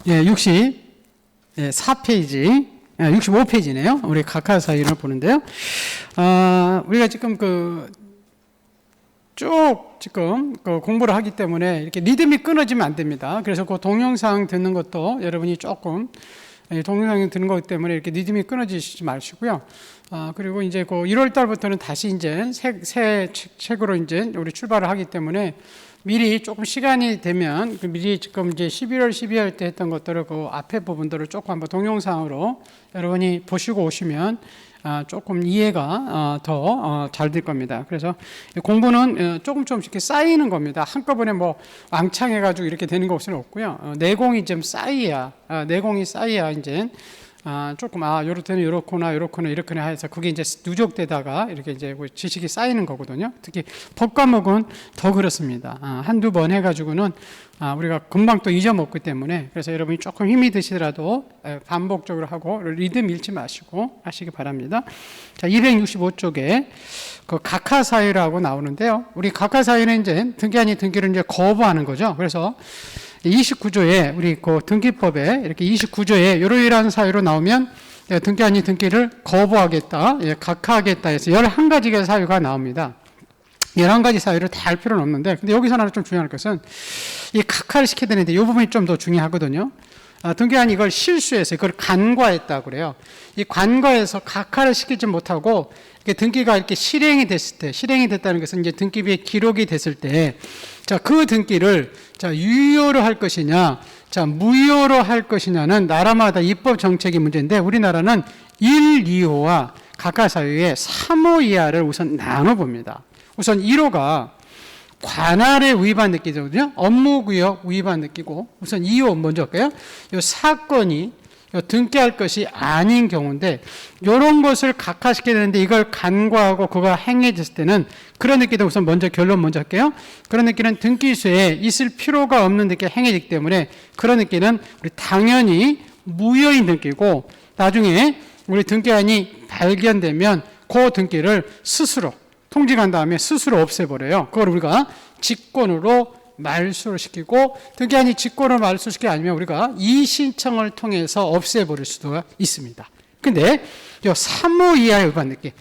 264페이지, 65페이지네요. 우리 각하 사유를 보는데요. 우리가 지금 지금 공부를 하기 때문에 이렇게 리듬이 끊어지면 안 됩니다. 그래서 그 동영상 듣는 것도 여러분이 조금, 동영상 듣는 것 때문에 이렇게 리듬이 끊어지지 마시고요. 그리고 이제 1월 달부터는 다시 이제 새 책으로 이제 우리 출발을 하기 때문에 미리 조금 시간이 되면 미리 지금 이제 11월, 12월 때 했던 것들을 그 앞에 부분들을 조금 한번 동영상으로 여러분이 보시고 오시면 조금 이해가 더 잘 될 겁니다. 그래서 공부는 조금씩 이렇게 쌓이는 겁니다. 한꺼번에 뭐 왕창 해가지고 이렇게 되는 것은 없고요. 내공이 좀 쌓여야, 이제 조금 요럴 때는 요렇구나 이렇게나 해서 그게 이제 누적되다가 이렇게 이제 지식이 쌓이는 거거든요. 특히 법 과목은 더 그렇습니다. 한두 번 해가지고는 우리가 금방 또 잊어먹기 때문에, 그래서 여러분이 조금 힘이 드시더라도 반복적으로 하고 리듬 잃지 마시고 하시기 바랍니다. 자, 265쪽에 그 각하사유라고 나오는데요. 우리 각하사유는 이제 등기 아닌 등기를 이제 거부하는 거죠. 그래서 29조에 우리 그 등기법에 이렇게 29조에 이러이러한 사유로 나오면 등기 아닌 등기를 거부하겠다, 각하하겠다 해서 11가지의 사유가 나옵니다. 11가지 사유를 다 할 필요는 없는데, 근데 여기서 하나 좀 중요한 것은 이 각하를 시켜야 되는데 이 부분이 좀 더 중요하거든요. 등기관이 이걸 실수해서 이걸 간과했다고 그래요. 이 간과해서 각하를 시키지 못하고 등기가 이렇게 실행이 됐다는 것은 이제 등기부에 기록이 됐을 때, 자, 그 등기를 유효로 할 것이냐, 무효로 할 것이냐는 나라마다 입법 정책의 문제인데, 우리나라는 1, 2호와 각하 사유의 3호 이하를 우선 나눠 봅니다. 우선 1호가 관할에 위반 느끼거든요. 업무구역 위반 느끼고, 우선 2호 먼저 할까요? 이 사건이 등기할 것이 아닌 경우인데, 이런 것을 각하시켜야 되는데 이걸 간과하고 그가 행해졌을 때는, 그런 느끼도 우선 결론 먼저 할게요. 그런 느끼는 등기소에 있을 필요가 없는 느끼가 행해지기 때문에 그런 느끼는 우리 당연히 무효인 등기고, 나중에 우리 등기안이 발견되면 그 등기를 스스로 통지한 다음에 스스로 없애버려요. 그걸 우리가 직권으로 말소를 시키고, 등기안이 직권으로 말소시키기 아니면 우리가 이의신청을 통해서 없애버릴 수도 있습니다. 근데 3호 이하의 위반 느끼,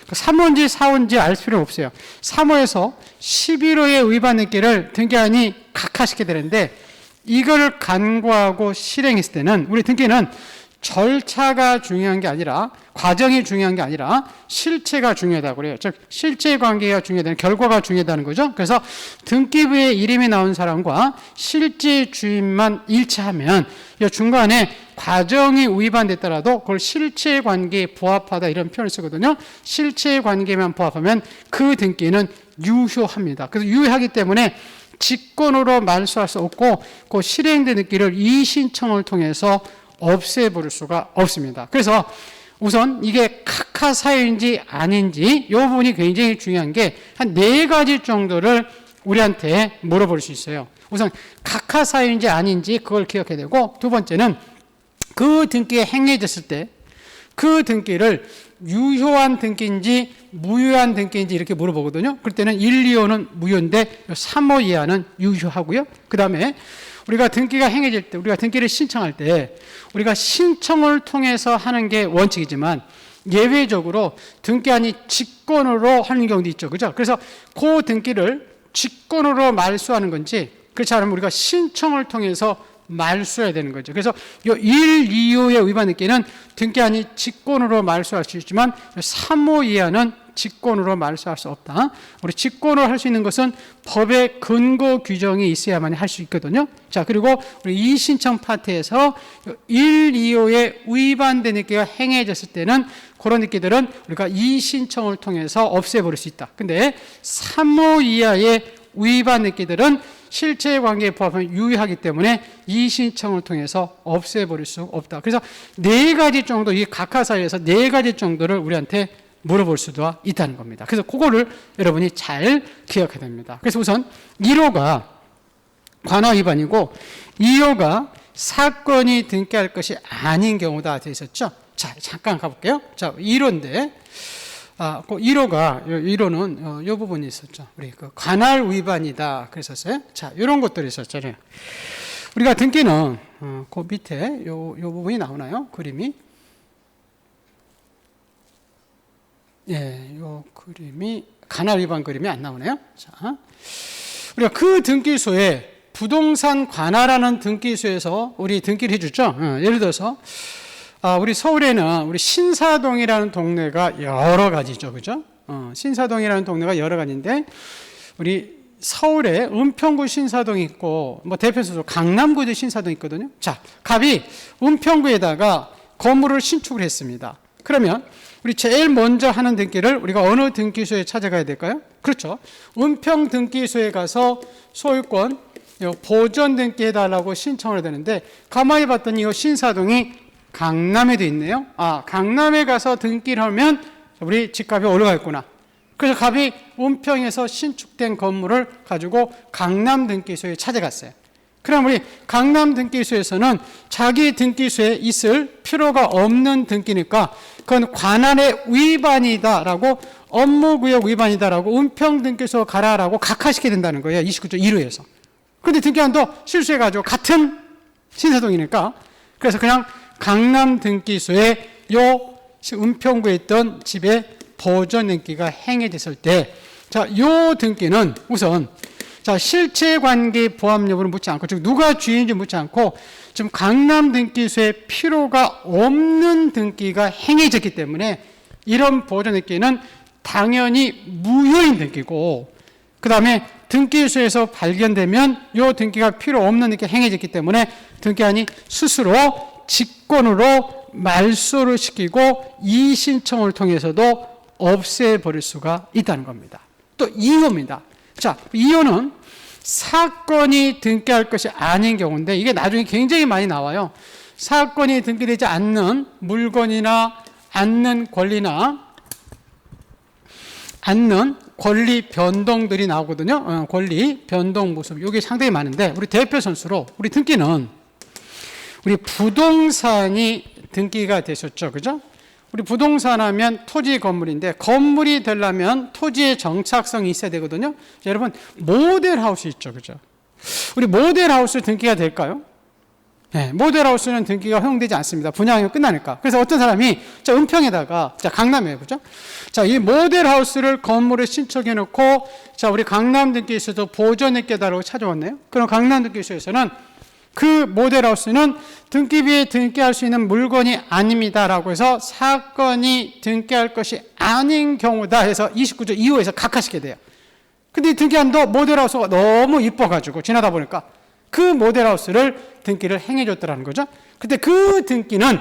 3호인지 4호인지 알 필요는 없어요. 3호에서 11호의 위반 느끼를 등기안이 각하시켜야 되는데, 이걸 간과하고 실행했을 때는 우리 등기는 절차가 중요한 게 아니라, 과정이 중요한 게 아니라 실체가 중요하다고 그래요. 즉 실제 관계가 중요하다는, 결과가 중요하다는 거죠. 그래서 등기부에 이름이 나온 사람과 실제 주인만 일치하면 이 중간에 과정이 위반됐더라도 그걸 실체 관계에 부합하다 이런 표현을 쓰거든요. 실체 관계만 부합하면 그 등기는 유효합니다. 그래서 유효하기 때문에 직권으로 말소할 수 없고, 그 실행된 등기를 이의신청을 통해서 없애버릴 수가 없습니다. 그래서 우선 이게 각하 사유인지 아닌지 이 부분이 굉장히 중요한 게 한 4가지 정도를 우리한테 물어볼 수 있어요. 우선 각하 사유인지 아닌지 그걸 기억해야 되고, 두 번째는 그 등기에 행해졌을 때 그 등기를 유효한 등기인지 무효한 등기인지 이렇게 물어보거든요. 그럴 때는 1, 2호는 무효인데 3호 이하는 유효하고요. 그 다음에 우리가 등기가 행해질 때, 우리가 등기를 신청할 때 우리가 신청을 통해서 하는 게 원칙이지만 예외적으로 등기안이 직권으로 하는 경우도 있죠. 그죠? 그래서 그 등기를 직권으로 말소하는 건지, 그렇지 않으면 우리가 신청을 통해서 말소해야 되는 거죠. 그래서 이 1, 2호의 위반 등기는 등기안이 직권으로 말소할 수 있지만 3호 이하는 직권으로 말소할 수 없다. 우리 직권으로 할 수 있는 것은 법의 근거 규정이 있어야만 할 수 있거든요. 자, 그리고 우리 이의신청 파트에서 1, 2호의 위반된 느끼가 행해졌을 때는 그런 느끼들은 우리가 이의신청을 통해서 없애버릴 수 있다. 근데 3호 이하의 위반 느끼들은 실체 관계에 부합하면 유효하기 때문에 이의신청을 통해서 없애버릴 수 없다. 그래서 4가지 정도, 이 각하 사유에서 4가지 정도를 우리한테 물어볼 수도 있다는 겁니다. 그래서 그거를 여러분이 잘 기억해야 됩니다. 그래서 우선 1호가 관할 위반이고 2호가 사건이 등기할 것이 아닌 경우다 되어 있었죠. 자, 잠깐 가볼게요. 자, 1호인데 그 1호가, 1호는 이 부분이 있었죠. 우리 그 관할 위반이다. 그랬었어요. 자, 이런 것들이 있었잖아요. 우리가 등기는, 그 밑에 요 부분이 나오나요? 그림이? 예, 요 그림이, 관할 위반 그림이 안 나오네요. 자, 우리가 그 등기소에 부동산 관할하는 등기소에서 우리 등기를 해주죠. 예를 들어서, 우리 서울에는 우리 신사동이라는 동네가 여러 가지죠. 그죠? 신사동이라는 동네가 여러 가지인데, 우리 서울에 은평구 신사동이 있고, 뭐 대표적으로 강남구도 신사동이 있거든요. 자, 갑이 은평구에다가 건물을 신축을 했습니다. 그러면 우리 제일 먼저 하는 등기를 우리가 어느 등기소에 찾아가야 될까요? 그렇죠. 은평 등기소에 가서 소유권 보존 등기해달라고 신청을 되는데, 가만히 봤더니 이 신사동이 강남에도 있네요. 강남에 가서 등기를 하면 우리 집값이 올라가겠구나. 그래서 갑이 은평에서 신축된 건물을 가지고 강남 등기소에 찾아갔어요. 그럼 우리 강남 등기소에서는 자기 등기소에 있을 필요가 없는 등기니까 그건 관할의 위반이다라고, 업무구역 위반이다라고 은평 등기소 가라라고 각하시켜야 된다는 거예요. 29조 1호에서. 그런데 등기관도 실수해가지고 같은 신사동이니까, 그래서 그냥 강남 등기소에 요 은평구에 있던 집에 보존 등기가 행해졌을 때, 자, 요 등기는 우선, 자, 실체 관계 보합 여부를 묻지 않고, 즉, 누가 주인인지 묻지 않고, 지금 강남 등기소에 필요가 없는 등기가 행해졌기 때문에, 이런 보존 등기는 당연히 무효인 등기고, 그 다음에 등기소에서 발견되면 요 등기가 필요 없는 등기가 행해졌기 때문에 등기관이 스스로 직권으로 말소를 시키고 이의신청을 통해서도 없애버릴 수가 있다는 겁니다. 또 2호입니다. 자, 2호는 사건이 등기할 것이 아닌 경우인데, 이게 나중에 굉장히 많이 나와요. 사건이 등기되지 않는 물건이나 않는 권리나 않는 권리 변동들이 나오거든요. 권리 변동 모습, 이게 상당히 많은데, 우리 대표 선수로 우리 등기는 우리 부동산이 등기가 되셨죠. 그죠? 우리 부동산 하면 토지 건물인데, 건물이 되려면 토지의 정착성이 있어야 되거든요. 자, 여러분, 모델하우스 있죠. 그죠? 우리 모델하우스 등기가 될까요? 네, 모델하우스는 등기가 허용되지 않습니다. 분양이 끝나니까. 그래서 어떤 사람이, 자, 은평에다가, 자, 강남에, 그죠? 자, 이 모델하우스를 건물에 신청해 놓고, 자, 우리 강남 등기소에서 보존했겠다라고 찾아왔네요. 그럼 강남 등기소에서는 그 모델하우스는 등기비에 등기할 수 있는 물건이 아닙니다라고 해서 사건이 등기할 것이 아닌 경우다 해서 29조 2호에서 각하시게 돼요. 근데 등기한도 모델하우스가 너무 이뻐가지고 지나다 보니까 그 모델하우스를 등기를 행해줬더라는 거죠. 근데 그 등기는,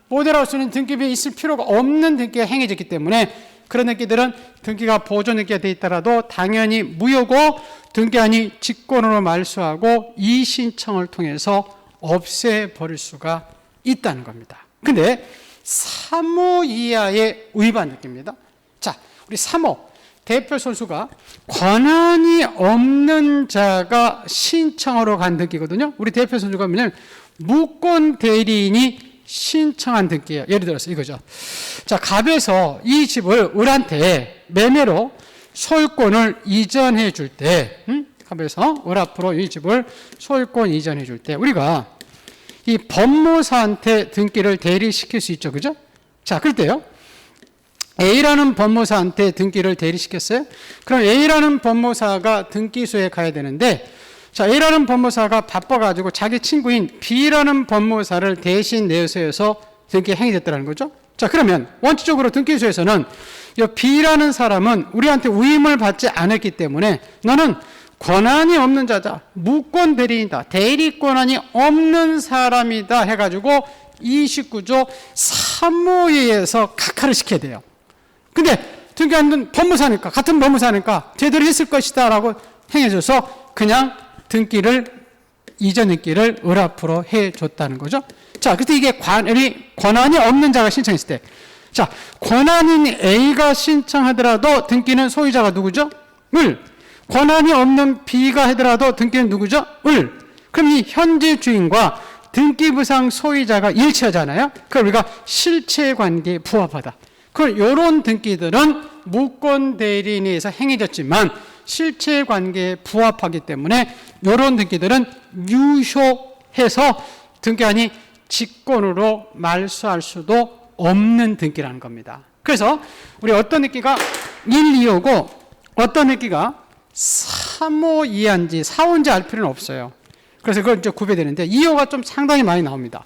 모델하우스는 등기비에 있을 필요가 없는 등기가 행해졌기 때문에 그런 등기들은 등기가 보존 등기가 돼 있더라도 당연히 무효고, 등기관이 직권으로 말소하고 이의신청을 통해서 없애버릴 수가 있다는 겁니다. 근데 3호 이하의 위반 등기입니다. 자, 우리 3호. 대표 선수가 권한이 없는 자가 신청하러 간 등기거든요. 우리 대표 선수가 뭐냐면 무권 대리인이 신청한 등기예요. 예를 들어서 이거죠. 자, 갑에서 이 집을 을한테 매매로 소유권을 이전해 줄 때, 갑에서 을 앞으로 이 집을 소유권 이전해 줄 때, 우리가 이 법무사한테 등기를 대리시킬 수 있죠. 그죠? 자, 그럴 때요, A라는 법무사한테 등기를 대리시켰어요. 그럼 A라는 법무사가 등기소에 가야 되는데, 자, A라는 법무사가 바빠가지고 자기 친구인 B라는 법무사를 대신 내세워서 등기 행위됐다는 거죠. 자, 그러면 원칙적으로 등기소에서는 이 B라는 사람은 우리한테 위임을 받지 않았기 때문에 너는 권한이 없는 자다, 무권 대리인이다, 대리 권한이 없는 사람이다 해가지고 29조 3호에서 각하를 시켜야 돼요. 근데 등기하는 법무사니까, 같은 법무사니까 제대로 했을 것이다 라고 행해줘서 그냥 등기를, 이전 등기를 을 앞으로 해줬다는 거죠. 자, 그때 이게 권한이 없는 자가 신청했을 때, 자, 권한인 A가 신청하더라도 등기는 소유자가 누구죠? 을. 권한이 없는 B가 하더라도 등기는 누구죠? 을. 그럼 이 현재 주인과 등기부상 소유자가 일치하잖아요. 그럼 우리가 실체관계에 부합하다. 이런 등기들은 무권 대리인에 의해서 행해졌지만 실체 관계에 부합하기 때문에 이런 등기들은 유효해서 등기한이 직권으로 말소할 수도 없는 등기라는 겁니다. 그래서 우리 어떤 등기가 1, 2호고 어떤 등기가 3호 이하인지 4호인지 알 필요는 없어요. 그래서 그걸 이제 구별되는데 2호가 좀 상당히 많이 나옵니다.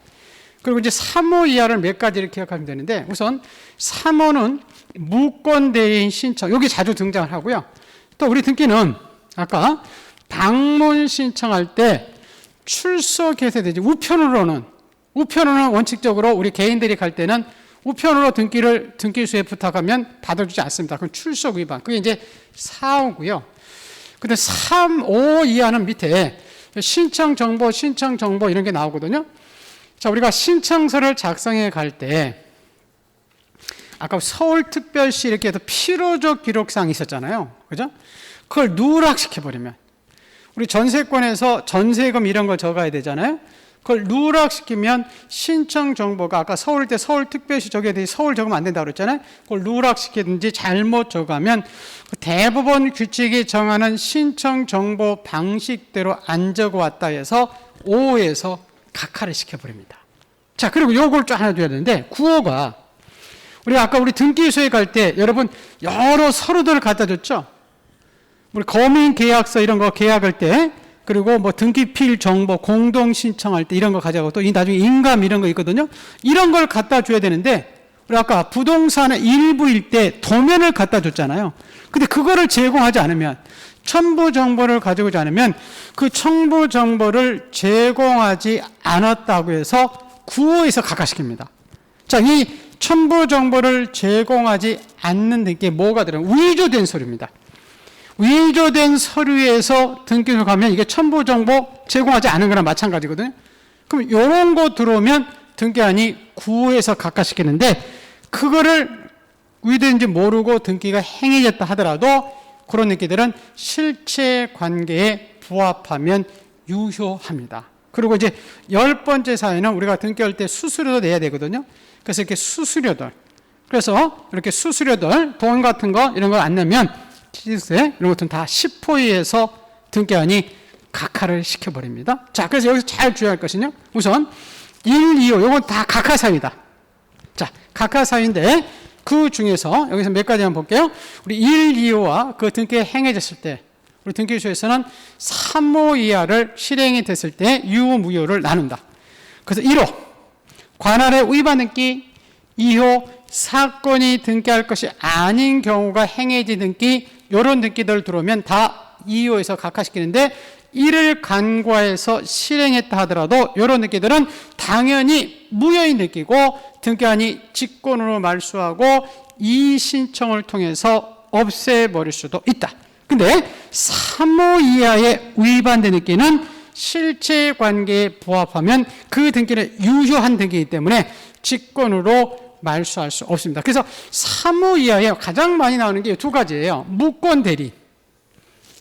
그리고 이제 3호 이하를 몇 가지를 기억하면 되는데 우선 3호는 무권 대리인 신청, 여기 자주 등장을 하고요. 또 우리 등기는 아까 방문 신청할 때 출석해서 되지 우편으로는 원칙적으로 우리 개인들이 갈 때는 우편으로 등기를 등기소에 부탁하면 받아주지 않습니다. 그건 출석 위반. 그게 이제 4호고요. 근데 3, 5 이하는 밑에 신청 정보 이런 게 나오거든요. 자, 우리가 신청서를 작성해 갈 때 아까 서울특별시 이렇게 해서 필요적 기록사항이 있었잖아요. 그죠? 그걸 누락시켜버리면 우리 전세권에서 전세금 이런 거 적어야 되잖아요. 그걸 누락시키면 신청 정보가 아까 서울 때 서울특별시 적어야 되지 서울 적으면 안 된다고 그랬잖아요. 그걸 누락시키든지 잘못 적으면 대법원 규칙이 정하는 신청 정보 방식대로 안 적어왔다 해서 5호에서 각하를 시켜버립니다. 자, 그리고 요걸 좀 하나 줘야 되는데 9호가 우리 아까 우리 등기소에 갈 때 여러분 여러 서류들을 갖다 줬죠. 우리 거민계약서 이런 거 계약할 때 그리고 뭐 등기필 정보 공동 신청할 때 이런 거 가져가고 또 나중에 인감 이런 거 있거든요. 이런 걸 갖다 줘야 되는데 우리 아까 부동산의 일부일 때 도면을 갖다 줬잖아요. 근데 그거를 제공하지 않으면 첨부 정보를 가지고 오지 않으면 그 첨부 정보를 제공하지 않았다고 해서 9호에서 각하시킵니다. 자, 이 첨부 정보를 제공하지 않는 등기에 뭐가 들어요? 위조된 서류입니다. 위조된 서류에서 등기소 가면 이게 첨부 정보 제공하지 않은 거랑 마찬가지거든요. 그럼 이런 거 들어오면 등기한이 9호에서 각하시키는데 그거를 위조된지 모르고 등기가 행해졌다 하더라도 그런 등기들은 실체 관계에 부합하면 유효합니다. 그리고 이제 10번째 사연은 우리가 등기할 때 수수료도 내야 되거든요. 그래서 이렇게 수수료들, 그래서 이렇게 수수료들, 돈 같은 거 이런 걸 안 내면 취득세 이런 것들은 다 10호에서 등기한이 각하를 시켜버립니다. 자, 그래서 여기서 잘 주의할 것은요. 우선 1, 2호 이건 다 각하사유다. 자, 각하사유인데 그 중에서 여기서 몇 가지 한번 볼게요. 우리 1, 2호와 그 등기가 행해졌을 때 우리 등기소에서는 3호 이하를 실행이 됐을 때 유효 무효를 나눈다. 그래서 1호 관할의 위반 등기, 2호 사건이 등기할 것이 아닌 경우가 행해지 등기 이런 등기들 들어오면 다 2호에서 각하시키는데 이를 간과해서 실행했다 하더라도 이런 등기들은 당연히 무효인 등기고 등기한이 직권으로 말소하고 이 신청을 통해서 없애버릴 수도 있다. 근데 3호 이하의 위반된 등기는 실체 관계에 부합하면 그 등기는 유효한 등기이기 때문에 직권으로 말소할 수 없습니다. 그래서 3호 이하에 가장 많이 나오는 게 두 가지예요. 무권 대리,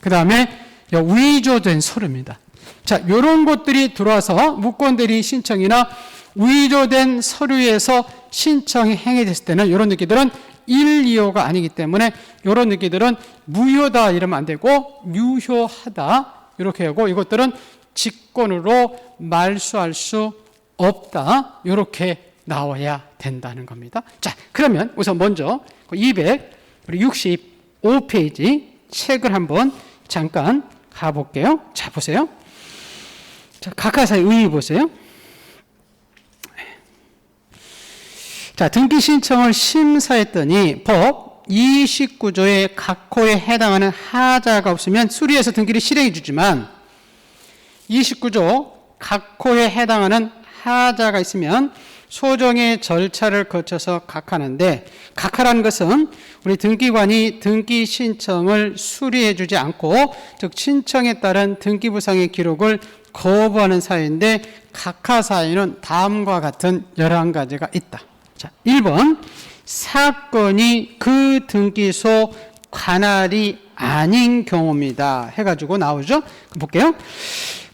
그 다음에 위조된 서류입니다. 자, 이런 것들이 들어와서 무권 대리 신청이나 위조된 서류에서 신청이 행해졌을 때는 이런 등기들은 1, 2호가 아니기 때문에 이런 등기들은 무효다 이러면 안 되고 유효하다 이렇게 하고 이것들은 직권으로 말소할 수 없다 이렇게 나와야 된다는 겁니다. 자, 그러면 우선 먼저 265페이지 책을 한번 잠깐 가볼게요. 자, 보세요. 자, 각하사의 의의 보세요. 자, 등기 신청을 심사했더니 법 29조의 각 호에 해당하는 하자가 없으면 수리해서 등기를 실행해 주지만 29조 각 호에 해당하는 하자가 있으면 소정의 절차를 거쳐서 각하는데 각하라는 것은 우리 등기관이 등기 신청을 수리해 주지 않고 즉 신청에 따른 등기부상의 기록을 거부하는 사유인데 각하 사유는 다음과 같은 11가지가 있다. 자, 1번 사건이 그 등기소 관할이 아닌 경우입니다 해가지고 나오죠. 볼게요.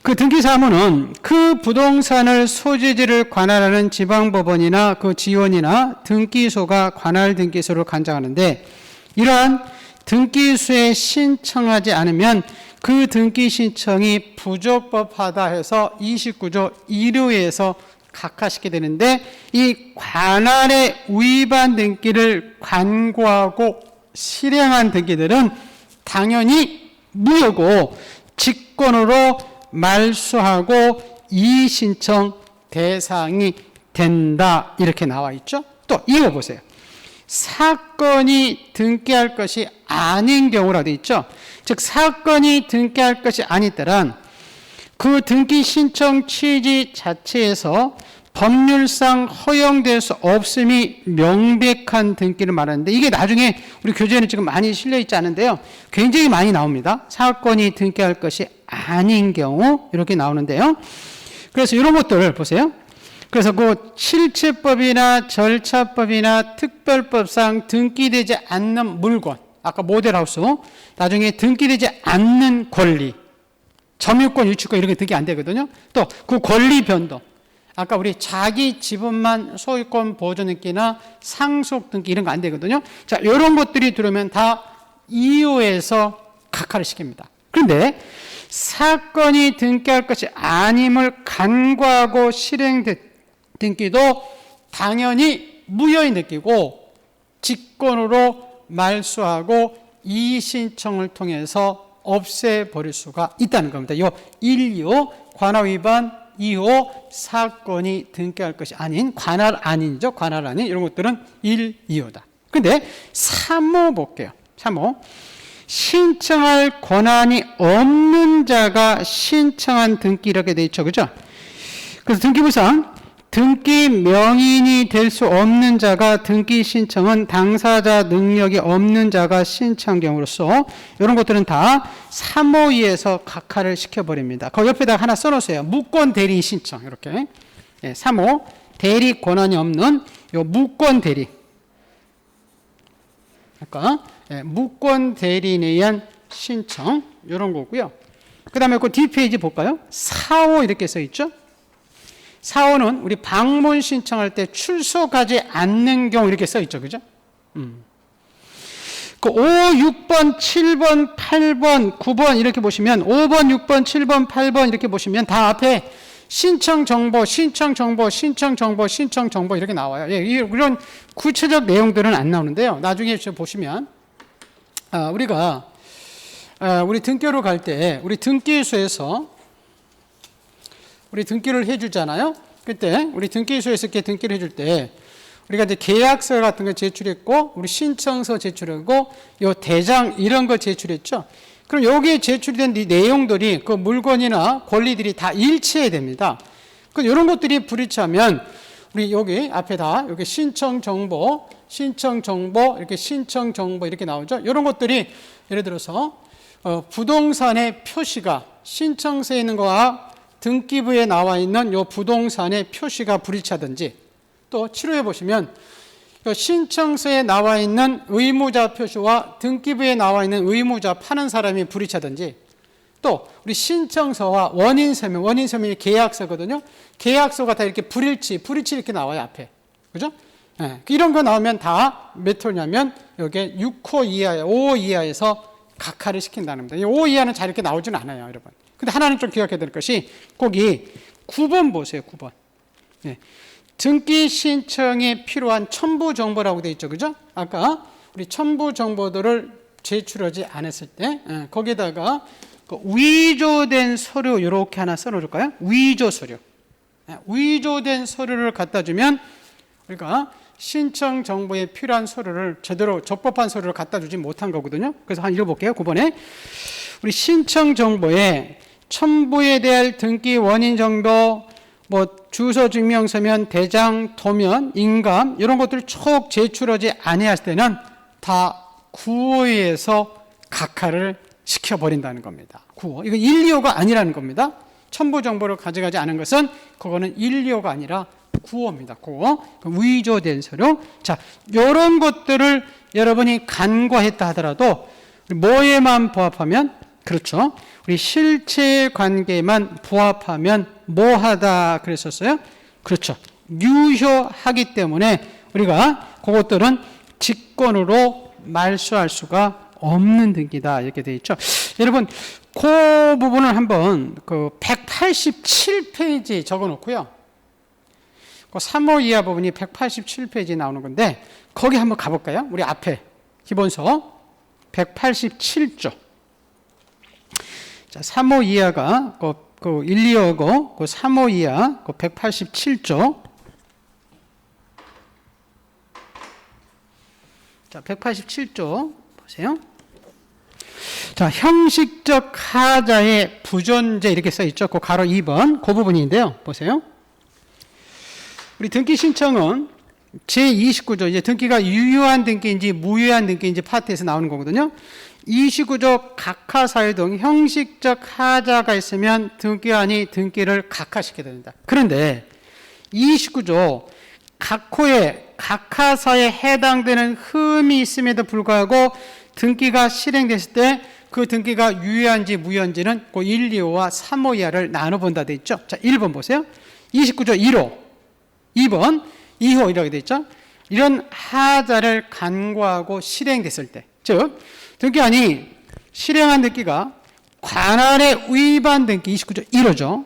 그 등기사무는 그 부동산을 소재지를 관할하는 지방법원이나 그 지원이나 등기소가 관할 등기소를 간장하는데 이러한 등기소에 신청하지 않으면 그 등기 신청이 부적법하다 해서 29조 1호에서 각하시게 되는데 이 관할에 위반 등기를 관고하고 실행한 등기들은 당연히 무효고 직권으로 말소하고 이의신청 대상이 된다 이렇게 나와 있죠. 또 이거 보세요. 사건이 등기할 것이 아닌 경우라 되어 있죠. 즉 사건이 등기할 것이 아니더란 그 등기 신청 취지 자체에서 법률상 허용될 수 없음이 명백한 등기를 말하는데 이게 나중에 우리 교재에는 지금 많이 실려 있지 않은데요. 굉장히 많이 나옵니다. 사건이 등기할 것이 아닌 경우 이렇게 나오는데요. 그래서 이런 것들을 보세요. 그래서 그 실체법이나 절차법이나 특별법상 등기되지 않는 물건, 아까 모델하우스, 나중에 등기되지 않는 권리, 점유권, 유치권 이런 게 등기 안 되거든요. 또 그 권리 변동, 아까 우리 자기 지분만 소유권 보존 등기나 상속 등기 이런 거 안 되거든요. 자, 이런 것들이 들어오면 다 2호에서 각하를 시킵니다. 그런데 사건이 등기할 것이 아님을 간과하고 실행된 등기도 당연히 무효의 등기고 직권으로 말소하고 이의신청을 통해서 없애버릴 수가 있다는 겁니다. 이 1, 2호 관할 위반, 2호 사건이 등기할 것이 아닌 관할 아닌이죠. 관할 아닌 이런 것들은 1, 2호다. 근데 3호 볼게요. 3호 신청할 권한이 없는 자가 신청한 등기 이렇게 돼 있죠. 그죠? 그래서 등기부상 등기 명인이 될 수 없는 자가 등기 신청은 당사자 능력이 없는 자가 신청한 경우로서 이런 것들은 다 3호에서 각하를 시켜버립니다. 그 옆에다가 하나 써놓으세요. 무권 대리 신청 이렇게 3호 대리 권한이 없는 요 무권 대리 아까 무권 대리인에 의한 신청 이런 거고요. 그 다음에 그 뒷페이지 볼까요? 4호 이렇게 써 있죠. 4호는 우리 방문 신청할 때 출석하지 않는 경우 이렇게 써 있죠. 그죠? 그 5, 6번, 7번, 8번, 9번 이렇게 보시면 5번, 6번, 7번, 8번 이렇게 보시면 다 앞에 신청 정보, 신청 정보, 신청 정보, 신청 정보 이렇게 나와요. 예, 이런 구체적 내용들은 안 나오는데요. 나중에 보시면 우리가 우리 등기로 갈 때 우리 등기소에서 우리 등기를 해주잖아요. 그때 우리 등기소에서 이렇게 등기를 해줄 때 우리가 이제 계약서 같은 거 제출했고 우리 신청서 제출하고 요 대장 이런 거 제출했죠. 그럼 여기에 제출된 이 내용들이 그 물건이나 권리들이 다 일치해야 됩니다. 그 이런 것들이 불일치하면 우리 여기 앞에 다 여기 신청 정보 이렇게 신청 정보 이렇게 나오죠. 이런 것들이 예를 들어서 부동산의 표시가 신청서에 있는 거와 등기부에 나와 있는 이 부동산의 표시가 불일치하든지 또 7호에 보시면 신청서에 나와 있는 의무자 표시와 등기부에 나와 있는 의무자 파는 사람이 불일치하든지 또 우리 신청서와 원인서명이 계약서거든요. 계약서가 다 이렇게 불일치 이렇게 나와요 앞에. 그죠? 네. 이런 거 나오면 다 몇 호냐면 여기 6호 이하에 5호 이하에서 각하를 시킨다는 겁니다. 이 5호 이하는 잘 이렇게 나오지는 않아요, 여러분. 근데 하나는 좀 기억해야 될 것이 거기 9번 보세요. 9번. 네. 등기 신청에 필요한 첨부 정보라고 되어 있죠. 그죠? 아까 우리 첨부 정보들을 제출하지 않았을 때 거기다가 그 위조된 서류 이렇게 하나 써놓을까요? 위조 서류. 위조된 서류를 갖다 주면 우리가 신청 정보에 필요한 서류를 제대로 적법한 서류를 갖다 주지 못한 거거든요. 그래서 한번 읽어볼게요. 9번에 우리 신청 정보에 첨부에 대한 등기 원인 정도, 뭐 주소 증명서면, 대장, 도면, 인감 이런 것들을 쭉 제출하지 아니할 때는 다 9호에서 각하를 시켜버린다는 겁니다. 9호. 이거 1, 2호가 아니라는 겁니다. 첨부 정보를 가져가지 않은 것은 그거는 1, 2호가 아니라 9호입니다. 9호. 위조된 서류. 자, 이런 것들을 여러분이 간과했다 하더라도 뭐에만 부합하면 그렇죠. 우리 실체 관계만 부합하면 뭐하다 그랬었어요? 그렇죠. 유효하기 때문에 우리가 그것들은 직권으로 말소할 수가 없는 등기다 이렇게 되어 있죠. 여러분 그 부분을 한번 그 187페이지 적어 놓고요. 그 3호 이하 부분이 187페이지에 나오는 건데 거기 한번 가볼까요? 우리 앞에 기본서 187조. 자, 3호 이하가 그 1, 2호고 그 3호 이하 그 187조. 자, 187조 보세요. 자, 형식적 하자의 부존재 이렇게 써 있죠. 그 가로 2번 그 부분인데요. 보세요. 우리 등기 신청은 제29조 이제 등기가 유효한 등기인지 무효한 등기인지 파트에서 나오는 거거든요. 29조 각하사유 등 형식적 하자가 있으면 등기관이 등기를 각하시켜야 됩니다. 그런데 29조 각호에 각하사에 해당되는 흠이 있음에도 불구하고 등기가 실행됐을 때 그 등기가 유효한지 무효한지는 그 1, 2호와 3호 이하를 나눠본다 돼 있죠. 자, 1번 보세요. 29조 1호, 2번 2호 이라고 돼 있죠. 이런 하자를 간과하고 실행됐을 때, 즉 등기관이 실행한 등기가 관할에 위반 등기 29조 1호죠.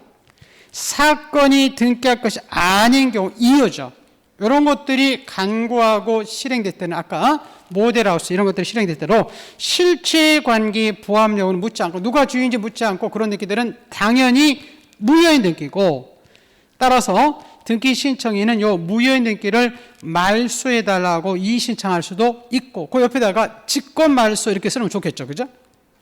사건이 등기할 것이 아닌 경우 2호죠. 이런 것들이 간과하고 실행될 때는 아까 모델하우스 이런 것들이 실행될 때로 실체관계 부합 여부는 묻지 않고 누가 주인인지 묻지 않고 그런 등기들은 당연히 무효인 등기고 따라서 등기 신청인은 요 무효인 등기를 말소해달라고 이의 신청할 수도 있고 그 옆에다가 직권 말소 이렇게 쓰면 좋겠죠. 그죠?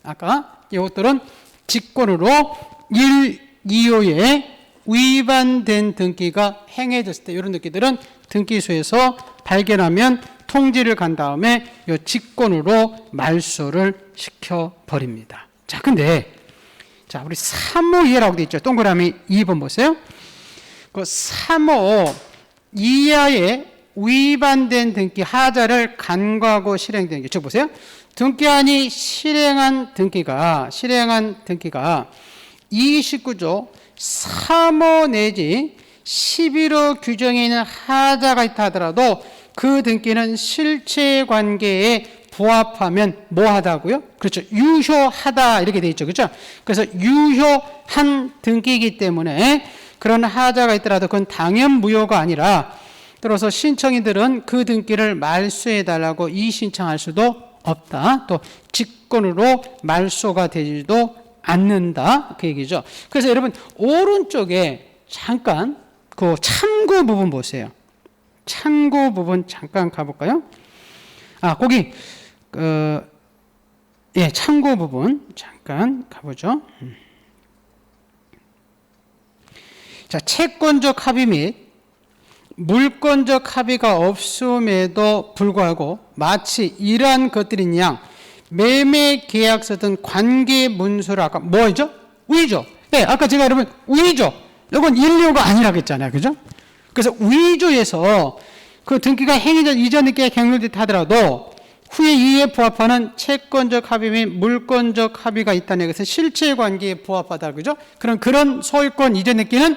아까 이것들은 직권으로 1, 2호에 위반된 등기가 행해졌을 때 이런 등기들은 등기소에서 발견하면 통지를 간 다음에 이 직권으로 말소를 시켜버립니다. 자, 근데 자 우리 3호 이하라고 되어 있죠. 동그라미 2번 보세요. 그 3호 이하에 위반된 등기 하자를 간과하고 실행된 게, 즉 보세요. 등기관이 실행한 등기가 29조 3호 내지 11호 규정에 있는 하자가 있다 하더라도 그 등기는 실체관계에 부합하면 뭐하다고요? 그렇죠. 유효하다 이렇게 돼 있죠. 그렇죠? 그래서 유효한 등기이기 때문에 그런 하자가 있더라도 그건 당연 무효가 아니라 따라서 신청인들은 그 등기를 말소해달라고 이의 신청할 수도 없다. 또 직권으로 말소가 되지도 않는다. 그 얘기죠. 그래서 여러분 오른쪽에 잠깐 그 참고 부분 보세요. 참고 부분 잠깐 가볼까요? 아, 거기 참고 부분 잠깐 가보죠. 자, 채권적 합의 및 물권적 합의가 없음에도 불구하고 마치 이러한 것들인 양 매매 계약서 등 관계 문서를 아까 뭐죠? 위조. 네, 아까 제가 여러분 위조. 이건 인류가 아니라고 했잖아요. 그죠? 그래서 위조에서 그 등기가 행위전 이전 등기가 갱년됐다 하더라도 후에 이에 부합하는 채권적 합의 및 물권적 합의가 있다는 것은 실체 관계에 부합하다. 그죠? 그런 소유권 이전 등기는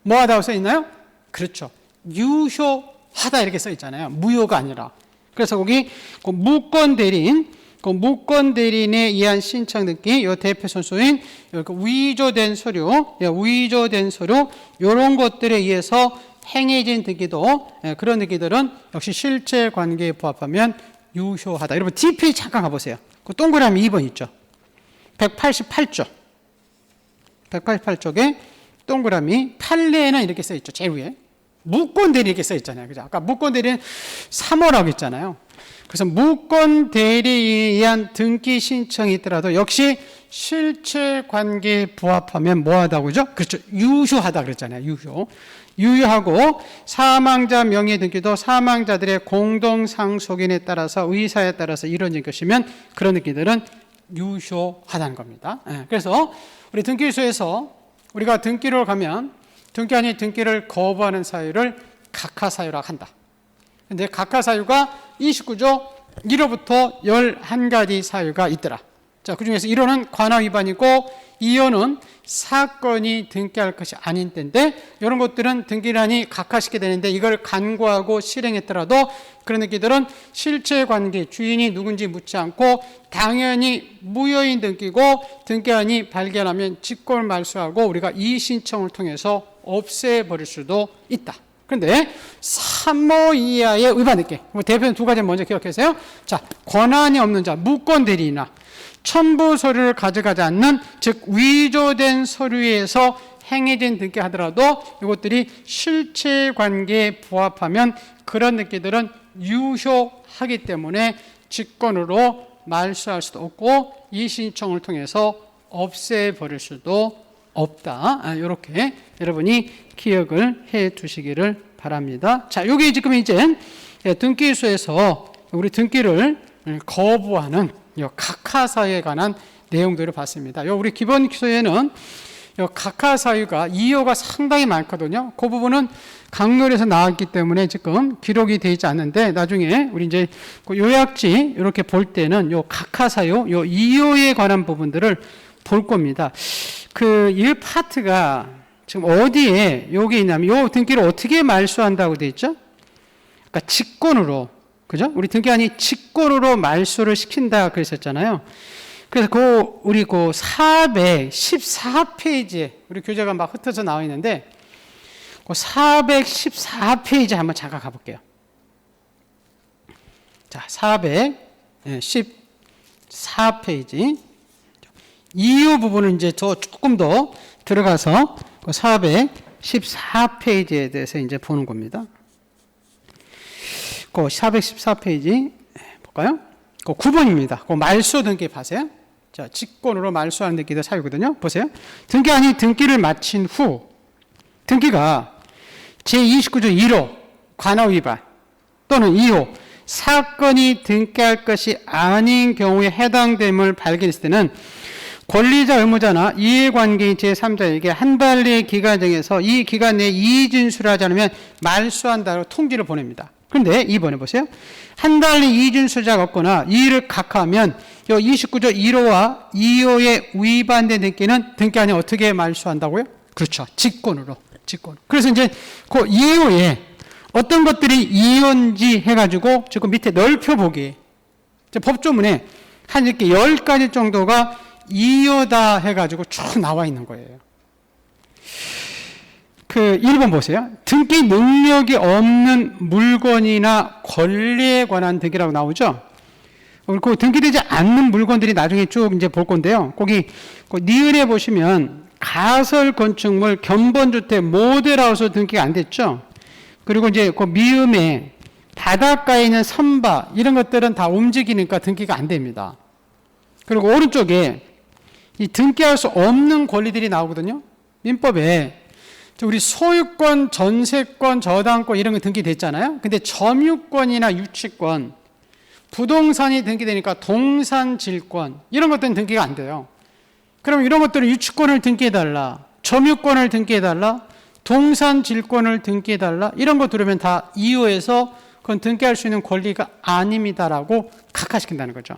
뭐하다고 써 있나요? 그렇죠. 유효하다 이렇게 써 있잖아요. 무효가 아니라. 그래서 거기 그 무권 대리인 무권 대리인에 의한 신청 등기, 요 대표 선수인 위조된 서류, 이런 것들에 의해서 행해진 등기도 그런 등기들은 역시 실체 관계에 부합하면 유효하다. 여러분 DP 잠깐 가보세요. 그 동그라미 2번 있죠. 188조. 188쪽에 동그라미 판례에는 이렇게 써 있죠. 제일 위에. 무권 대리 이렇게 써 있잖아요. 그죠? 아까 무권 대리는 3호라고 했잖아요. 그래서 무권 대리에 의한 등기 신청이 있더라도 역시 실체 관계에 부합하면 뭐하다고 그죠? 그렇죠. 유효하다 그랬잖아요. 유효하고 사망자 명의 등기도 사망자들의 공동 상속인에 따라서 의사에 따라서 이루어진 것이면 그런 등기들은 유효하다는 겁니다. 그래서 우리 등기소에서 우리가 등기를 가면 등기관이 등기를 거부하는 사유를 각하사유라고 한다. 근데 각하사유가 29조 1호부터 11가지 사유가 있더라. 자, 그 중에서 1호는 관할 위반이고 2호는 사건이 등기할 것이 아닌 때인데 이런 것들은 등기란이 각하시게 되는데 이걸 간구하고 실행했더라도 그런 등기들은 실체관계 주인이 누군지 묻지 않고 당연히 무효인 등기고 등기란이 발견하면 직권 말소하고 우리가 이의신청을 통해서 없애버릴 수도 있다. 그런데 3호 이하의 위반 등기 대표는 두 가지 먼저 기억하세요. 자, 권한이 없는 자 무권 대리인이나 첨부 서류를 가져가지 않는 즉 위조된 서류에서 행해진 등기 하더라도 이것들이 실체관계에 부합하면 그런 등기들은 유효하기 때문에 직권으로 말소할 수도 없고 이의신청을 통해서 없애버릴 수도 없다. 이렇게 여러분이 기억을 해 두시기를 바랍니다. 자, 요게 지금 이제 등기소에서 우리 등기를 거부하는 각하사유에 관한 내용들을 봤습니다. 요 우리 기본 기소에는 각하사유가 2호가 상당히 많거든요. 그 부분은 강론에서 나왔기 때문에 지금 기록이 되어 있지 않는데 나중에 우리 이제 그 요약지 이렇게 볼 때는 요 각하사유, 요 2호에 관한 부분들을 볼 겁니다. 이 파트가 지금 어디에 여기 있냐면 요 등기를 어떻게 말소한다고 되어 있죠? 그러니까 직권으로, 그죠? 우리 등기관이 직권으로 말소를 시킨다 그랬었잖아요. 그래서 우리 414페이지에 우리 교재가 막 흩어져 나와 있는데 414페이지 한번 잠깐 가볼게요. 자, 414페이지. 이유 부분은 이제 조금 더 들어가서 414페이지에 대해서 이제 보는 겁니다. 414페이지 볼까요? 9번입니다. 말소 등기 봐세요. 자, 직권으로 말소하는 등기도 사유거든요. 보세요. 등기관이 등기를 마친 후 등기가 제29조 1호 관할 위반 또는 2호 사건이 등기할 것이 아닌 경우에 해당됨을 발견했을 때는 권리자 의무자나 이해관계인 제3자에게 한 달 내 기간 정해서 이 기간 내에 이의 진술하지 않으면 말소한다고 통지를 보냅니다. 그런데 2번에 보세요. 한 달 내 이의 진술자가 없거나 이의를 각하하면 29조 1호와 2호에 위반된 등기는 등기관이 어떻게 말소한다고요? 그렇죠. 직권으로. 직권. 그래서 이제 그 2호에 어떤 것들이 이의인지 해가지고 지금 밑에 넓혀보기. 법조문에 한 이렇게 10가지 정도가 이의다 해가지고 쭉 나와 있는 거예요. 1번 보세요. 등기 능력이 없는 물건이나 권리에 관한 등기라고 나오죠. 그리고 등기되지 않는 물건들이 나중에 쭉 이제 볼 건데요. 거기 니은에 보시면 가설 건축물, 견본주택, 모델하우스 등기가 안 됐죠. 그리고 이제 미음에 바닷가에 있는 선박 이런 것들은 다 움직이니까 등기가 안 됩니다. 그리고 오른쪽에 이 등기할 수 없는 권리들이 나오거든요. 민법에 우리 소유권, 전세권, 저당권 이런 거 등기됐잖아요. 근데 점유권이나 유치권, 부동산이 등기되니까 동산질권 이런 것들은 등기가 안 돼요. 그럼 이런 것들은 유치권을 등기해달라, 점유권을 등기해달라, 동산질권을 등기해달라 이런 거 들으면 다 이유에서 그건 등기할 수 있는 권리가 아닙니다라고 각하시킨다는 거죠.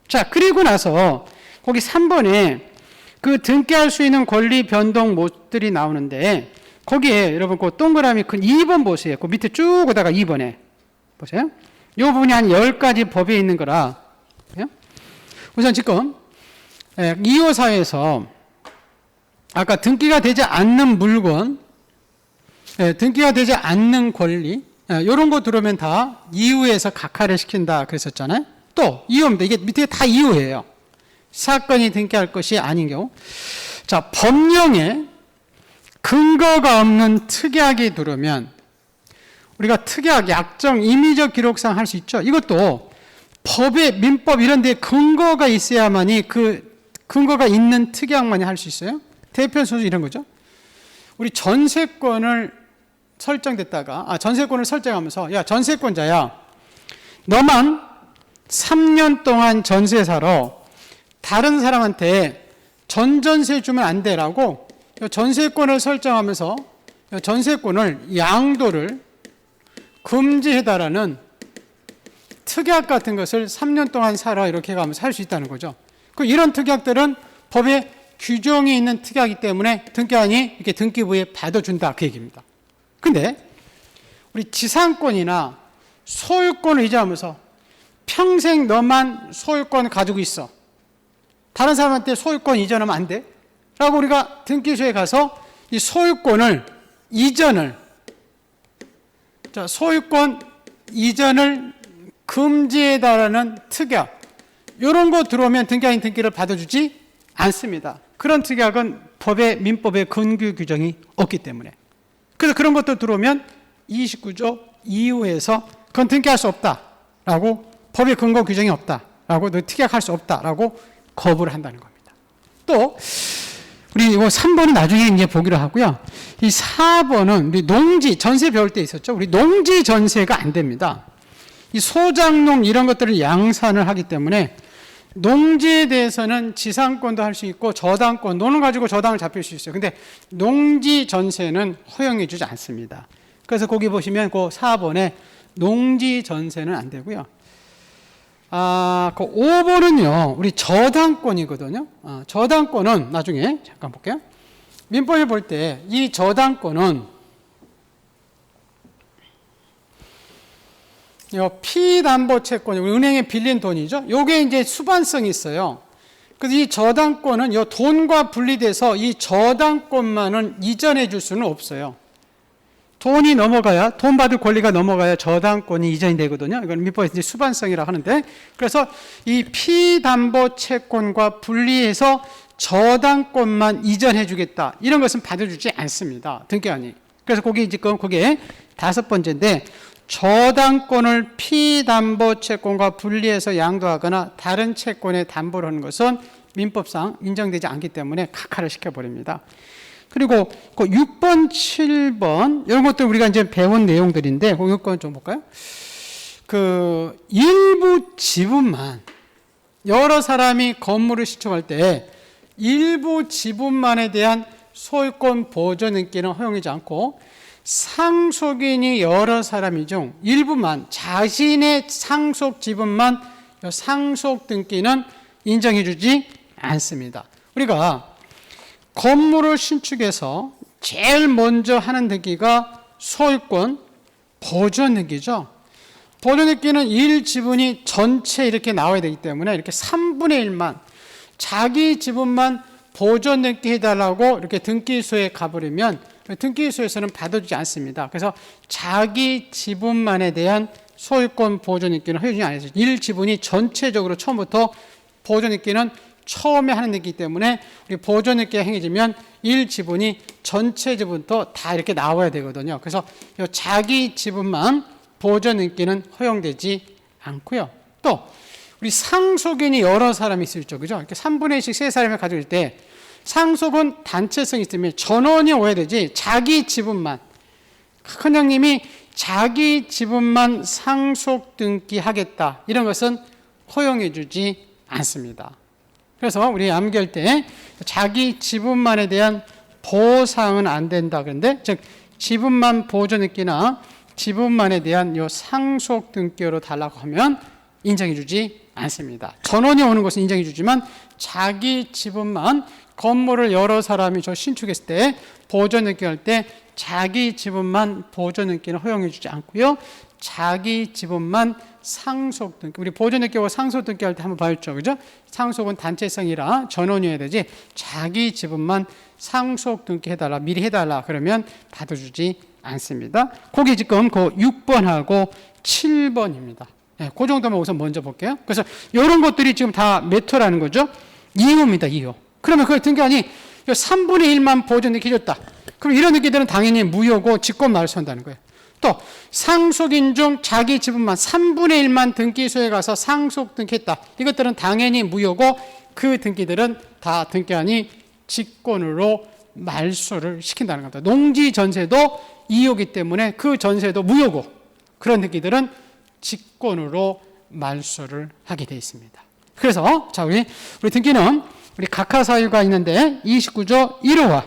자, 그리고 나서 거기 3번에 그 등기할 수 있는 권리 변동 모습들이 나오는데 거기에 여러분 그 동그라미 큰 2번 보세요. 그 밑에 쭉 오다가 2번에 보세요. 이 부분이 한 10가지 법에 있는 거라. 우선 지금 2호사에서 아까 등기가 되지 않는 물건, 등기가 되지 않는 권리 이런 거 들어오면 다 이유에서 각하를 시킨다 그랬었잖아요. 또 이유입니다. 이게 밑에 다 이유예요. 사건이 등기할 것이 아닌 경우. 자, 법령에 근거가 없는 특약이 들어오면 우리가 특약, 약정, 임의적 기록상 할 수 있죠. 이것도 법에 민법 이런 데 근거가 있어야만이 그 근거가 있는 특약만이 할 수 있어요. 대표 소수 이런 거죠. 우리 전세권을 전세권을 설정하면서 야, 전세권자야. 너만 3년 동안 전세 사러 다른 사람한테 전세 주면 안 되라고 전세권을 설정하면서 전세권을 양도를 금지해달라는 특약 같은 것을 3년 동안 살아 이렇게 가면서 할 수 있다는 거죠. 이런 특약들은 법에 규정이 있는 특약이기 때문에 등기관이 이렇게 등기부에 받아준다 그 얘기입니다. 근데 우리 지상권이나 소유권을 의지하면서 평생 너만 소유권 가지고 있어. 다른 사람한테 소유권 이전하면 안 돼. 라고 우리가 등기소에 가서 이 소유권 이전을 금지해달라는 특약, 이런 거 들어오면 등기관이 등기를 받아주지 않습니다. 그런 특약은 민법에 근거 규정이 없기 때문에. 그래서 그런 것도 들어오면 29조 이후에서 그건 등기할 수 없다라고, 법에 근거 규정이 없다라고, 특약할 수 없다라고 거부를 한다는 겁니다. 또 우리 이거 3번은 나중에 이제 보기로 하고요. 이 4번은 우리 농지 전세 배울 때 있었죠. 우리 농지 전세가 안 됩니다. 이 소장농 이런 것들을 양산을 하기 때문에 농지에 대해서는 지상권도 할 수 있고 저당권, 돈을 가지고 저당을 잡힐 수 있어요. 근데 농지 전세는 허용해 주지 않습니다. 그래서 거기 보시면 그 4번에 농지 전세는 안 되고요. 그 5번은요, 우리 저당권이거든요. 저당권은 나중에, 잠깐 볼게요. 민법에 볼 때, 이 저당권은, 피담보채권, 은행에 빌린 돈이죠. 요게 이제 수반성이 있어요. 그래서 이 저당권은 이 돈과 분리돼서 이 저당권만은 이전해 줄 수는 없어요. 돈이 넘어가야, 돈 받을 권리가 넘어가야 저당권이 이전이 되거든요. 이건 민법에서 이제 수반성이라고 하는데, 그래서 이 피담보채권과 분리해서 저당권만 이전해 주겠다. 이런 것은 받아주지 않습니다. 등기관이. 그래서 거기 지금 그게 5번째인데, 저당권을 피담보채권과 분리해서 양도하거나 다른 채권에 담보를 하는 것은 민법상 인정되지 않기 때문에 각하를 시켜버립니다. 그리고 그 6번, 7번 이런 것들 우리가 이제 배운 내용들인데, 그 6번 좀 볼까요? 그 일부 지분만, 여러 사람이 건물을 신청할 때 일부 지분만에 대한 소유권 보존 등기는 허용하지 않고, 상속인이 여러 사람이 중 일부만, 자신의 상속 지분만 상속 등기는 인정해 주지 않습니다. 우리가 건물을 신축해서 제일 먼저 하는 등기가 소유권 보존 등기죠. 보존 등기는 일 지분이 전체 이렇게 나와야 되기 때문에 이렇게 3분의 1만 자기 지분만 보존 등기 해달라고 이렇게 등기소에 가버리면 등기소에서는 받아주지 않습니다. 그래서 자기 지분만에 대한 소유권 보존 등기는 허용이 안 해서 일 지분이 전체적으로 처음부터 보존 등기는 처음에 하는 등기이기 때문에 우리 보존 등기가 행해지면 일 지분이 전체 지분부터 다 이렇게 나와야 되거든요. 그래서 이 자기 지분만 보존 등기는 허용되지 않고요. 또 우리 상속인이 여러 사람이 있을 죠, 그죠? 이렇게 3분의 1씩 세 사람이 가지고 있을 때 상속은 단체성이 있으면 전원이 오야 되지, 자기 지분만, 큰형님이 자기 지분만 상속 등기하겠다, 이런 것은 허용해 주지 않습니다. 그래서 우리 암기할 때 자기 지분만에 대한 보상은 안 된다 그런데, 즉 지분만 보존 등기나 지분만에 대한 요 상속 등기로 달라고 하면 인정해 주지 않습니다. 전원이 오는 것은 인정해 주지만 자기 지분만, 건물을 여러 사람이 신축했을 때 보존 등기할 때 자기 지분만 보존 등기는 허용해 주지 않고요. 자기 지분만 상속 등기, 우리 보존 등기하고 상속 등기할 때 한번 봤죠, 그죠? 상속은 단체성이라 전원이어야 되지, 자기 지분만 상속 등기 해달라, 미리 해달라 그러면 받아주지 않습니다. 거기 지금 그 6번하고 7번입니다. 네, 그 정도만 우선 먼저 볼게요. 그래서 이런 것들이 지금 다 메터라는 거죠. 이유입니다, 이유. 그러면 그걸 등기관이 3분의 1만 보존 등기 해줬다. 그럼 이런 등기들은 당연히 무효고 직권말을 선다는 거예요. 또 상속인 중 자기 지분만 3분의 1만 등기소에 가서 상속 등기했다. 이것들은 당연히 무효고 그 등기들은 다 등기관이 직권으로 말소를 시킨다는 겁니다. 농지 전세도 이유기 때문에 그 전세도 무효고 그런 등기들은 직권으로 말소를 하게 되어 있습니다. 그래서 자 우리 등기는 우리 각하사유가 있는데 29조 1호와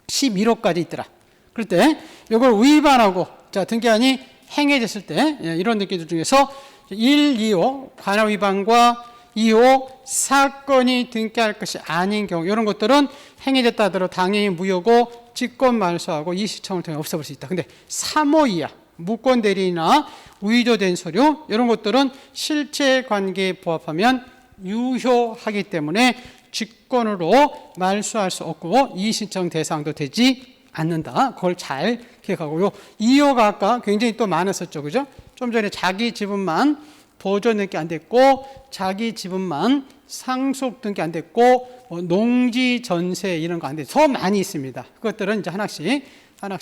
11호까지 있더라. 그럴 때 이걸 위반하고 자 등기관이 행해졌을 때 이런 등기들 중에서 1, 2호 관할 위반과 이후 사건이 등기할 것이 아닌 경우 이런 것들은 행위됐다 하더라도 당연히 무효고 직권 말소하고 이 시청을 통해 없애볼 수 있다. 근데 3호 이하 무권 대리나 위조된 서류 이런 것들은 실제 관계에 부합하면 유효하기 때문에 직권으로 말소할 수 없고 이 신청 대상도 되지 않는다. 그걸 잘 기억하고요. 2호가 아까 굉장히 또 많았었죠. 그죠? 좀 전에 자기 지분만 보존 등기 안 됐고 자기 지분만 상속 등기 안 됐고 뭐 농지 전세 이런 거 안 됐고 더 많이 있습니다. 그것들은 이제 하나씩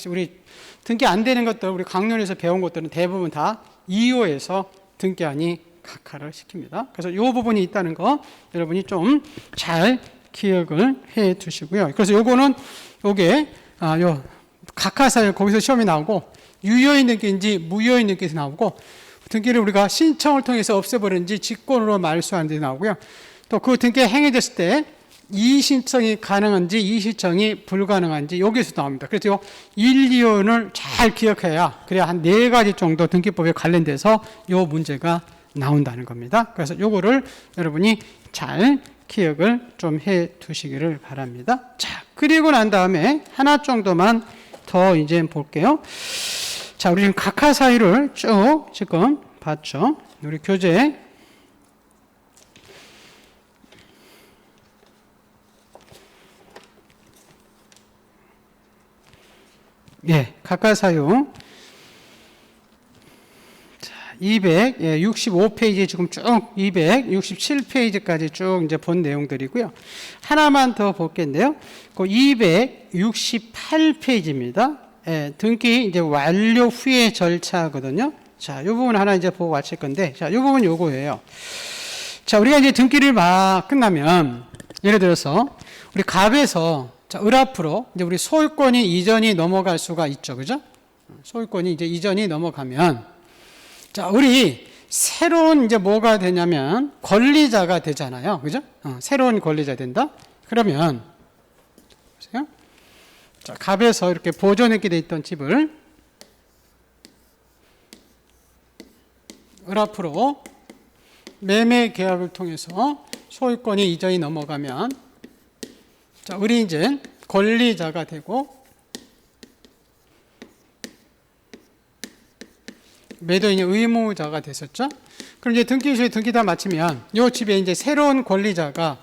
우리 등기 안 되는 것들 우리 강론에서 배운 것들은 대부분 다 2호에서 등기한이 각하를 시킵니다. 그래서 이 부분이 있다는 거 여러분이 좀 잘 기억을 해 두시고요. 그래서 요거는 요게 요 각하사유 거기서 시험이 나오고 유효인 등기인지 무효인 등기에서 나오고 등기를 우리가 신청을 통해서 없애버리는지 직권으로 말소하는 데 나오고요. 또 그 등기가 행해졌을 때 이 신청이 가능한지 이 신청이 불가능한지 여기서 나옵니다. 그래서 1, 2호를 잘 기억해야 그래야 한 4가지 정도 등기법에 관련돼서 이 문제가 나온다는 겁니다. 그래서 요거를 여러분이 잘 기억을 좀 해 두시기를 바랍니다. 자, 그리고 난 다음에 하나 정도만 더 이제 볼게요. 자, 우리 지금 각하 사유를 쭉 지금 봤죠. 우리 교재 각하 사유 265페이지 지금 쭉 267페이지까지 쭉 이제 본 내용들이고요. 하나만 더 볼겠는데요. 그 268페이지입니다. 등기 이제 완료 후의 절차거든요. 자, 이 부분 하나 이제 보고 마칠 건데, 자, 이 부분 요거예요. 자, 우리가 이제 등기를 막 끝나면, 예를 들어서, 우리 갑에서, 자, 을 앞으로, 이제 우리 소유권이 이전이 넘어갈 수가 있죠. 그죠? 소유권이 이제 이전이 넘어가면, 자, 우리 새로운 이제 뭐가 되냐면, 권리자가 되잖아요. 그죠? 새로운 권리자 된다? 그러면, 보세요. 자, 갑에서 이렇게 보존했게 돼 있던 집을 을 앞으로 매매 계약을 통해서 소유권이 이전이 넘어가면 자, 을이 이제 권리자가 되고 매도인이 의무자가 됐었죠. 그럼 이제 등기소에 등기 다 마치면 이 집에 이제 새로운 권리자가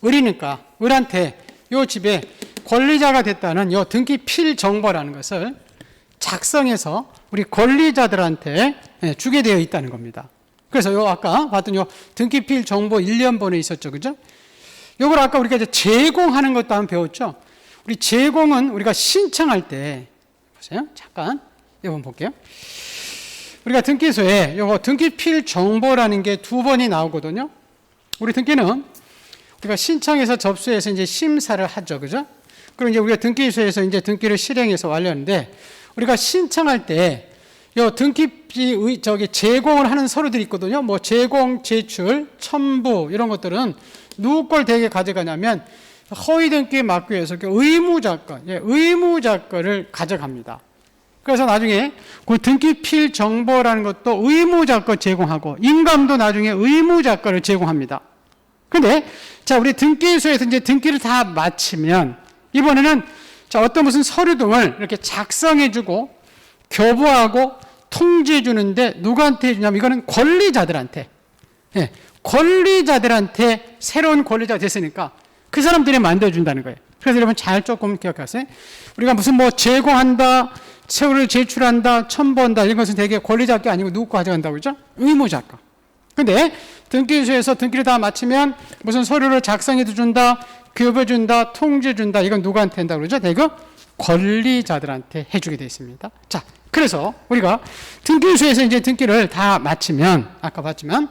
을이니까 을한테 이 집에 권리자가 됐다는 이 등기 필 정보라는 것을 작성해서 우리 권리자들한테 주게 되어 있다는 겁니다. 그래서 요 아까 봤던 요 등기 필 정보 1년번에 있었죠. 그죠? 요걸 아까 우리가 이제 제공하는 것도 한번 배웠죠. 우리 제공은 우리가 신청할 때 보세요. 잠깐 이번 볼게요. 우리가 등기소에 요거 등기 필 정보라는 게 2번이 나오거든요. 우리 등기는 우리가 신청해서 접수해서 이제 심사를 하죠. 그죠? 그럼 이제 우리가 등기소에서 이제 등기를 실행해서 완료하는데 우리가 신청할 때 요 등기비 제공을 하는 서류들이 있거든요. 뭐 제공, 제출, 첨부 이런 것들은 누구 걸 되게 가져가냐면 허위 등기에 막기 위해서 의무자 거를 가져갑니다. 그래서 나중에 그 등기 필 정보라는 것도 의무자 거 제공하고 인감도 나중에 의무자 거를 제공합니다. 근데 자, 우리 등기소에서 이제 등기를 다 마치면 이번에는 자, 어떤 무슨 서류 등을 이렇게 작성해주고 교부하고 통지해주는데 누구한테 해주냐면 이거는 권리자들한테 권리자들한테 새로운 권리자가 됐으니까 그 사람들이 만들어준다는 거예요. 그래서 여러분 잘 조금 기억하세요. 우리가 무슨 뭐 제공한다, 서류를 제출한다, 첨부한다 이런 것은 되게 권리자 게 아니고 누구 거 가져간다고 그러죠? 의무자 거. 근데 등기소에서 등기를 다 마치면 무슨 서류를 작성해 준다, 교부해 준다, 통지해 준다 이건 누구한테 한다고 그러죠? 대거 권리자들한테 해주게 되어 있습니다. 자, 그래서 우리가 등기소에서 이제 등기를 다 마치면 아까 봤지만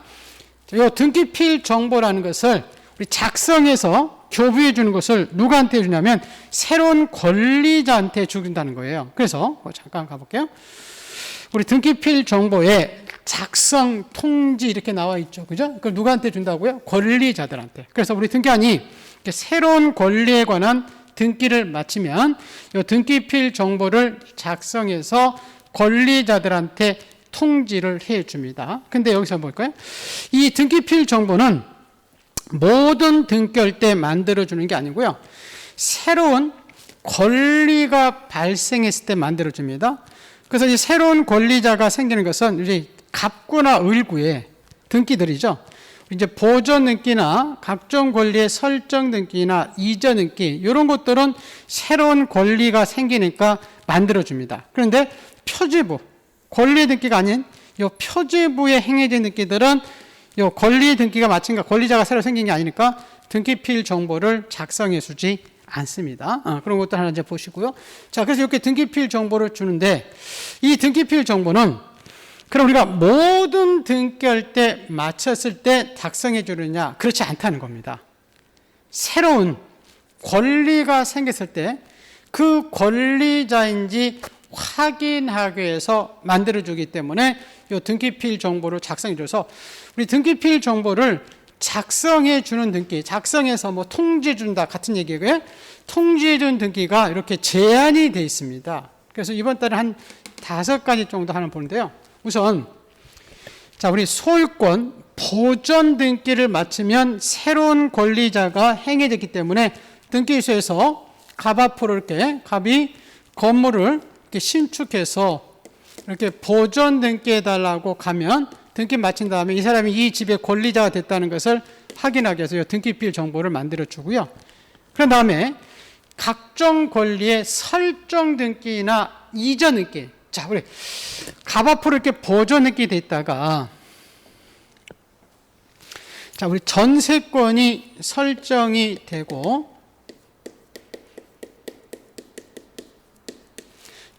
이 등기 필 정보라는 것을 우리 작성해서 교부해 주는 것을 누구한테 해주냐면 새로운 권리자한테 주는다는 거예요. 그래서 잠깐 가볼게요. 우리 등기 필 정보에 작성, 통지 이렇게 나와 있죠. 그죠? 그걸 누구한테 준다고요? 권리자들한테. 그래서 우리 등기한이 새로운 권리에 관한 등기를 마치면 이 등기 필 정보를 작성해서 권리자들한테 통지를 해 줍니다. 근데 여기서 볼까요? 이 등기필 정보는 모든 등기할 때 만들어주는 게 아니고요. 새로운 권리가 발생했을 때 만들어줍니다. 그래서 이 새로운 권리자가 생기는 것은 이제 갑구나 을구의 등기들이죠. 이제 보존 등기나 각종 권리의 설정 등기나 이전 등기 이런 것들은 새로운 권리가 생기니까 만들어줍니다. 그런데 표지부, 권리 등기가 아닌 이 표지부에 행해진 등기들은 이 권리 등기가 마침과 권리자가 새로 생긴 게 아니니까 등기필 정보를 작성해 주지 않습니다. 그런 것도 하나 이제 보시고요. 자, 그래서 이렇게 등기필 정보를 주는데 이 등기필 정보는 그럼 우리가 모든 등기할 때 마쳤을 때 작성해 주느냐? 그렇지 않다는 겁니다. 새로운 권리가 생겼을 때 그 권리자인지 확인하기 위해서 만들어주기 때문에 이 등기필 정보를 작성해줘서 우리 등기필 정보를 작성해주는 등기, 작성해서 뭐 통지해준다 같은 얘기고요. 통지해준 등기가 이렇게 제한이 되어 있습니다. 그래서 이번 달에 한 5가지 정도 하나 보는데요. 우선 자, 우리 소유권 보존 등기를 마치면 새로운 권리자가 행해졌기 때문에 등기소에서 갑 앞으로 이렇게 갑이 건물을 이렇게 신축해서 이렇게 보존 등기해달라고 가면 등기 마친 다음에 이 사람이 이 집의 권리자가 됐다는 것을 확인하기 위해서 등기필 정보를 만들어 주고요. 그런 다음에 각종 권리의 설정 등기나 이전 등기. 자, 우리 갑 앞으로 이렇게 보존 등기 돼 있다가 자, 우리 전세권이 설정이 되고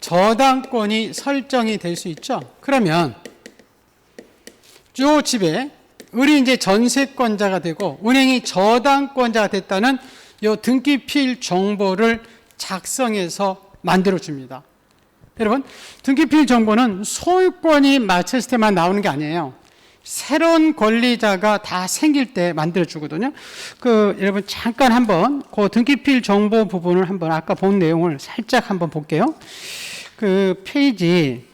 저당권이 설정이 될 수 있죠. 그러면 이 집에 을이 이제 전세권자가 되고 은행이 저당권자가 됐다는 이 등기필 정보를 작성해서 만들어 줍니다. 여러분, 등기필 정보는 소유권이 마쳤을 때만 나오는 게 아니에요. 새로운 권리자가 다 생길 때 만들어 주거든요. 여러분 잠깐 한번 그 등기필 정보 부분을 한번 아까 본 내용을 살짝 한번 볼게요. 페이지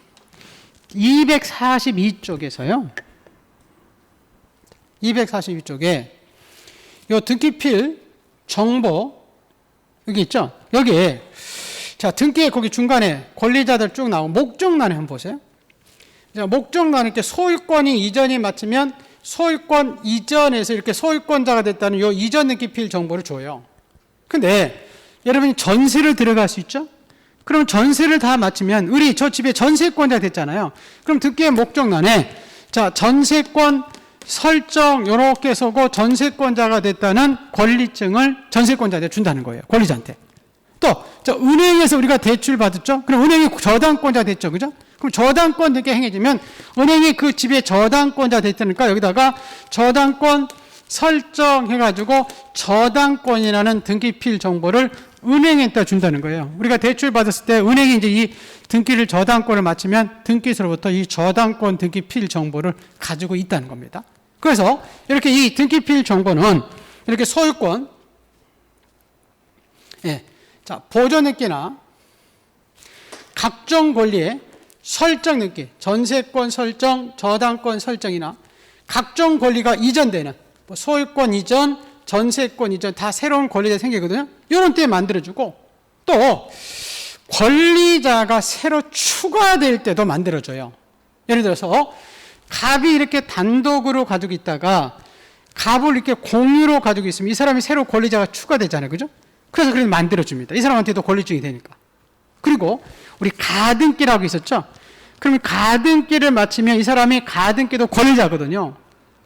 242쪽에서요. 242쪽에 요 등기필 정보 여기 있죠? 여기에 자, 등기에 거기 중간에 권리자들 쭉 나오고 목적란에 한번 보세요. 목적란에 이렇게 소유권이 이전이 마치면 소유권 이전에서 이렇게 소유권자가 됐다는 요 이전 등기필 정보를 줘요. 근데 여러분이 전세를 들어갈 수 있죠? 그럼 전세를 다 마치면 우리 저 집에 전세권자 됐잖아요. 그럼 등기의 목적란에 자, 전세권 설정 요렇게 써고 전세권자가 됐다는 권리증을 전세권자한테 준다는 거예요. 권리자한테. 또 은행에서 우리가 대출 받았죠? 그럼 은행이 저당권자 됐죠. 그죠? 그럼 저당권 등기 행해지면 은행이 그 집에 저당권자 됐다니까 여기다가 저당권 설정해가지고 저당권이라는 등기필 정보를 은행에다 준다는 거예요. 우리가 대출 받았을 때 은행이 이제 이 등기를 저당권을 마치면 등기소로부터 이 저당권 등기필 정보를 가지고 있다는 겁니다. 그래서 이렇게 이 등기필 정보는 이렇게 소유권, 예, 자, 보존 등기나 각종 권리의 설정 등기, 전세권 설정, 저당권 설정이나 각종 권리가 이전되는 소유권 이전, 전세권 이전 다 새로운 권리가 생기거든요. 이런 때 만들어주고 또 권리자가 새로 추가될 때도 만들어줘요. 예를 들어서 갑이 이렇게 단독으로 가지고 있다가 갑을 이렇게 공유로 가지고 있으면 이 사람이 새로 권리자가 추가되잖아요. 그죠? 그래서 그렇게 만들어줍니다. 이 사람한테도 권리증이 되니까. 그리고 우리 가등기라고 있었죠? 그러면 가등기를 마치면 이 사람이 가등기도 권리자거든요.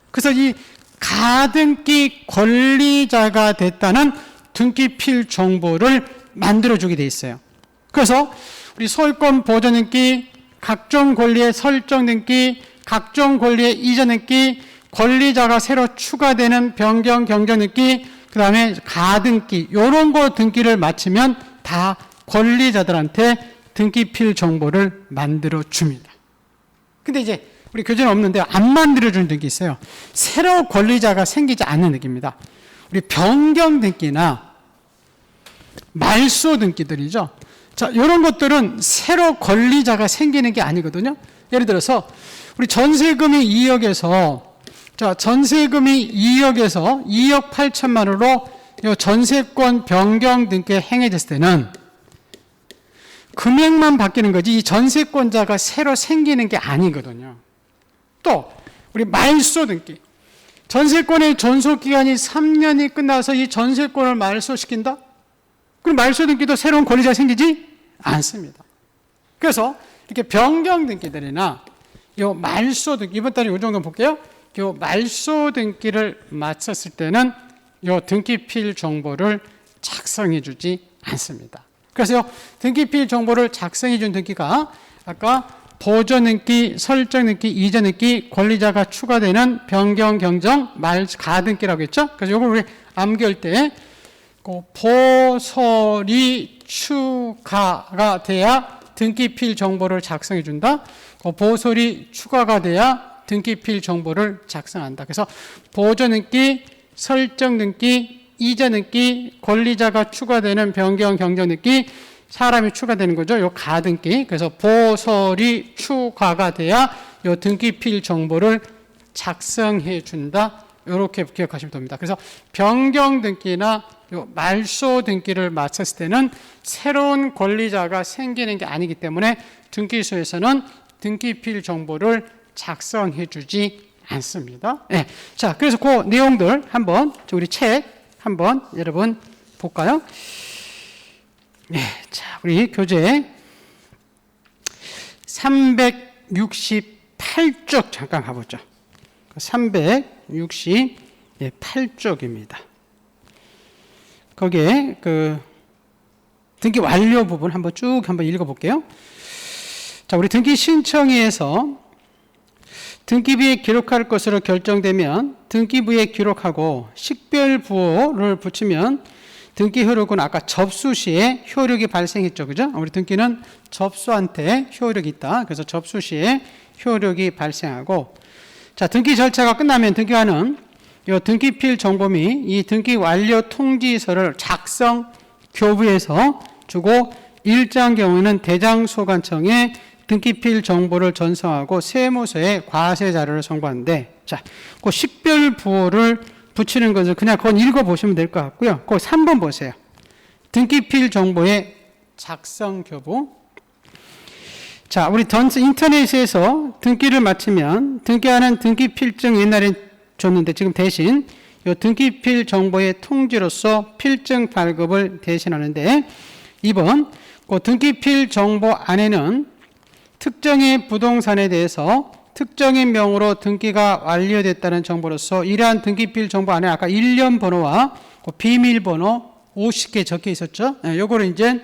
그래서 이 가등기 권리자가 됐다는 등기필 정보를 만들어주게 돼 있어요. 그래서 우리 소유권 보존 등기, 각종 권리의 설정 등기, 각종 권리의 이전 등기, 권리자가 새로 추가되는 변경 경정 등기, 그 다음에 가등기 이런 거 등기를 마치면 다 권리자들한테 등기필 정보를 만들어 줍니다. 근데 이제 우리 교재는 없는데 안 만들어주는 등기 있어요. 새로 권리자가 생기지 않는 등기입니다. 우리 변경 등기나 말소 등기들이죠. 자, 이런 것들은 새로 권리자가 생기는 게 아니거든요. 예를 들어서 우리 전세금이 2억에서 전세금이 2억에서 2억 8천만 원으로 이 전세권 변경 등기가 행해졌을 때는 금액만 바뀌는 거지 이 전세권자가 새로 생기는 게 아니거든요. 또 우리 말소 등기. 전세권의 존속기간이 3년이 끝나서 이 전세권을 말소시킨다? 그럼 말소 등기도 새로운 권리자가 생기지 않습니다. 그래서 이렇게 변경 등기들이나 요 말소 등기, 이번 달에 이 정도 볼게요. 요 말소 등기를 마쳤을 때는 요 등기필 정보를 작성해 주지 않습니다. 그래서 요 등기필 정보를 작성해 준 등기가 아까 보존 등기, 설정 등기, 이전 등기, 권리자가 추가되는 변경, 경정, 가등기라고 했죠. 그래서 이걸 우리 암기할 때 보솔이 추가가 돼야 등기필 정보를 작성해 준다. 보솔이 추가가 돼야 등기필 정보를 작성한다. 그래서 보존 등기, 설정 등기, 이전 등기, 권리자가 추가되는 변경, 경정 등기, 사람이 추가되는 거죠. 요 가등기. 그래서 보솔이 추가가 돼야 요 등기필 정보를 작성해 준다. 이렇게 기억하시면 됩니다. 그래서 변경 등기나 요 말소 등기를 마쳤을 때는 새로운 권리자가 생기는 게 아니기 때문에 등기소에서는 등기필 정보를 작성해 주지 않습니다. 네. 자, 그래서 그 내용들 한번 우리 책 한번 여러분 볼까요? 네, 자, 우리 교재 368쪽 잠깐 가보죠. 368쪽입니다. 거기에 그 등기 완료 부분 한번 쭉 한번 읽어볼게요. 자, 우리 등기 신청에서 등기부에 기록할 것으로 결정되면 등기부에 기록하고 식별부호를 붙이면 등기 효력은 아까 접수 시에 효력이 발생했죠. 그죠? 우리 등기는 접수한테 효력이 있다. 그래서 접수 시에 효력이 발생하고, 자, 등기 절차가 끝나면 등기관은 이 등기필 정보 및 이 등기 완료 통지서를 작성 교부에서 주고 일정 경우에는 대장소관청에 등기필 정보를 전송하고 세무서에 과세 자료를 송부하는데, 자, 그 식별부호를 붙이는 것을 그냥 그건 읽어보시면 될 것 같고요. 그 3번 보세요. 등기필 정보의 작성 교부. 자, 우리 인터넷에서 등기를 마치면 등기하는 등기필증 옛날에 줬는데 지금 대신 이 등기필 정보의 통지로서 필증 발급을 대신하는데 2번 그 등기필 정보 안에는 특정의 부동산에 대해서 특정인 명으로 등기가 완료됐다는 정보로서 이러한 등기필 정보 안에 아까 일련 번호와 비밀번호 50개 적혀 있었죠. 요거를 이제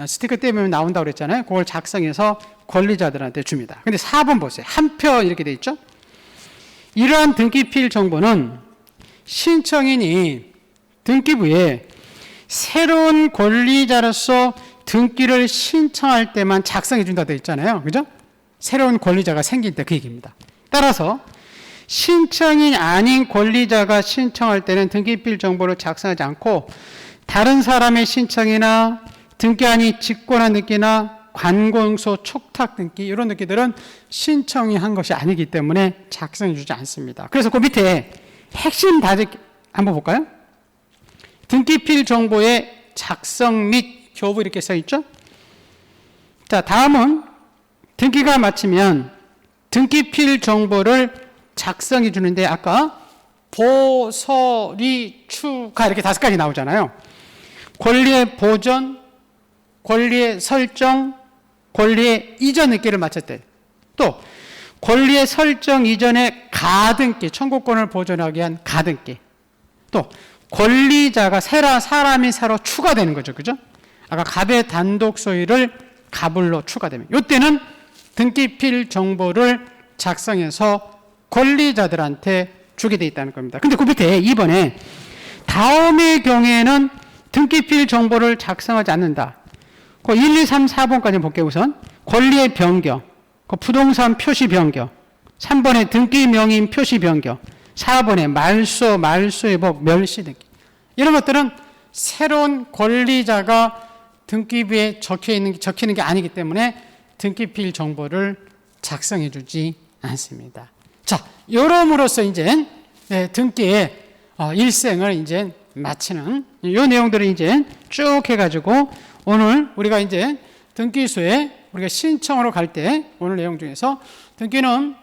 스티커 떼면 나온다고 그랬잖아요. 그걸 작성해서 권리자들한테 줍니다. 근데 4번 보세요. 한 표 이렇게 돼 있죠. 이러한 등기필 정보는 신청인이 등기부에 새로운 권리자로서 등기를 신청할 때만 작성해 준다 되어 있잖아요. 그죠? 새로운 권리자가 생길 때 그 얘기입니다. 따라서 신청인이 아닌 권리자가 신청할 때는 등기필 정보를 작성하지 않고 다른 사람의 신청이나 등기한이 직권한 등기나 관공서 촉탁 등기 이런 등기들은 신청이 한 것이 아니기 때문에 작성해 주지 않습니다. 그래서 그 밑에 핵심 다시 한번 볼까요? 등기필 정보의 작성 및 교부 이렇게 써 있죠? 자, 다음은 등기가 마치면 등기필 정보를 작성해 주는데 아까 보서리 추가 이렇게 5가지 나오잖아요. 권리의 보전, 권리의 설정, 권리의 이전 등기를 마쳤대. 또 권리의 설정 이전에 가등기, 청구권을 보존하기 위한 가등기. 또 권리자가 사람이 새로 추가되는 거죠. 그죠? 아까 갑의 단독 소유를 갑을로 추가되면 이때는 등기필 정보를 작성해서 권리자들한테 주게 돼 있다는 겁니다. 근데 그 밑에 2번에 다음의 경우에는 등기필 정보를 작성하지 않는다. 그 1, 2, 3, 4번까지 볼게요. 우선 권리의 변경, 그 부동산 표시 변경, 3번에 등기 명인 표시 변경, 4번에 말소, 말소회복, 멸시 등기. 이런 것들은 새로운 권리자가 등기부에 적히는 게 아니기 때문에 등기필 정보를 작성해 주지 않습니다. 자, 요럼으로써 이제 등기의 일생을 이제 마치는 이 내용들을 이제 쭉 해가지고 오늘 우리가 이제 등기소에 우리가 신청으로 갈 때 오늘 내용 중에서 등기는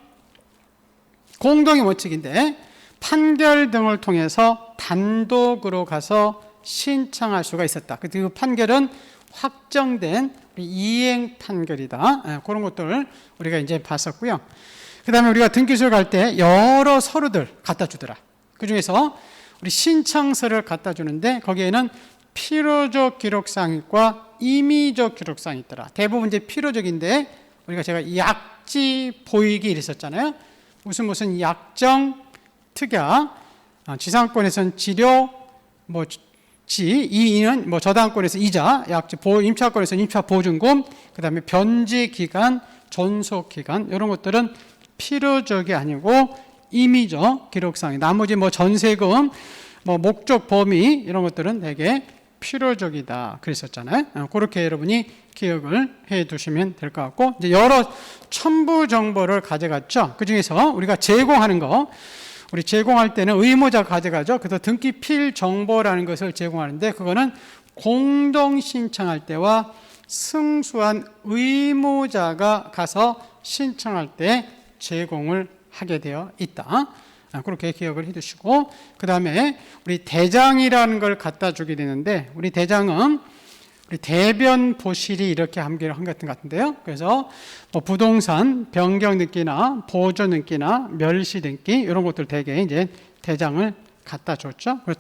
공동의 원칙인데 판결 등을 통해서 단독으로 가서 신청할 수가 있었다. 그 판결은 확정된 이행 판결이다. 그런 것들을 우리가 이제 봤었고요. 그 다음에 우리가 등기소에 갈 때 여러 서류들 갖다 주더라. 그 중에서 우리 신청서를 갖다 주는데 거기에는 필요적 기록사항과 임의적 기록사항이 있더라. 대부분 이제 필요적인데 우리가 제가 약지 보이기 이랬었잖아요. 무슨 약정, 특약, 지상권에서는 지료, 이는 저당권에서 이자, 약지, 임차권에서 임차 보증금, 그 다음에 변제 기간, 존속 기간 이런 것들은 필요적이 아니고 임의적 기록사항이. 나머지 전세금, 목적 범위 이런 것들은 되게 필요적이다 그랬었잖아요. 그렇게 여러분이 기억을 해 두시면 될 것 같고, 이제 여러 첨부 정보를 가져갔죠. 그 중에서 우리가 제공하는 거, 우리 제공할 때는 의무자가 가져가죠. 그래서 등기필 정보라는 것을 제공하는데 그거는 공동 신청할 때와 승수한 의무자가 가서 신청할 때 제공을 하게 되어 있다. 그렇게 기억을 해두시고, 그 다음에 우리 대장이라는 걸 갖다 주게 되는데 우리 대장은 우리 대변 보실이 이렇게 함기를 한 것 같은데요. 그래서 부동산 변경 등기나 보조 등기나 멸시 등기 이런 것들 되게 이제 대장을 갖다 줬죠. 그리고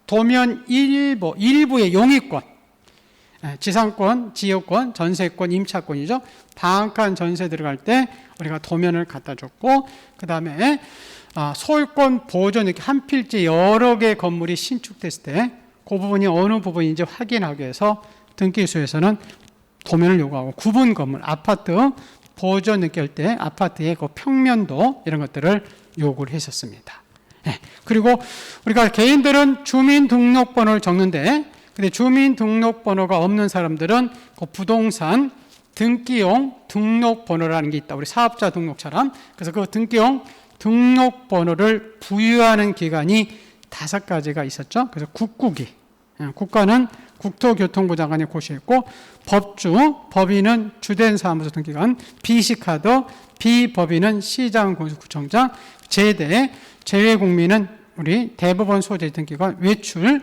도면 일부의 용의권, 지상권, 지역권, 전세권, 임차권이죠. 방한칸 전세 들어갈 때 우리가 도면을 갖다 줬고, 그 다음에 소유권 보존 이렇게 한 필지 여러 개 건물이 신축됐을 때 그 부분이 어느 부분인지 확인하기 위해서 등기소에서는 도면을 요구하고, 구분 건물, 아파트 보존 느낄 때 아파트의 그 평면도 이런 것들을 요구를 했었습니다. 그리고 우리가 개인들은 주민등록번호를 적는데, 근데 주민등록번호가 없는 사람들은 그 부동산 등기용 등록번호라는 게 있다. 우리 사업자 등록처럼. 그래서 그 등기용 등록번호를 부여하는 기관이 5가지가 있었죠. 그래서 국국이, 국가는 국토교통부 장관이 고시했고, 법인은 주된 사무소 등기관, 비시카드, 비법인은 시장군수구청장, 재외국민은 우리 대법원 소재 등기관,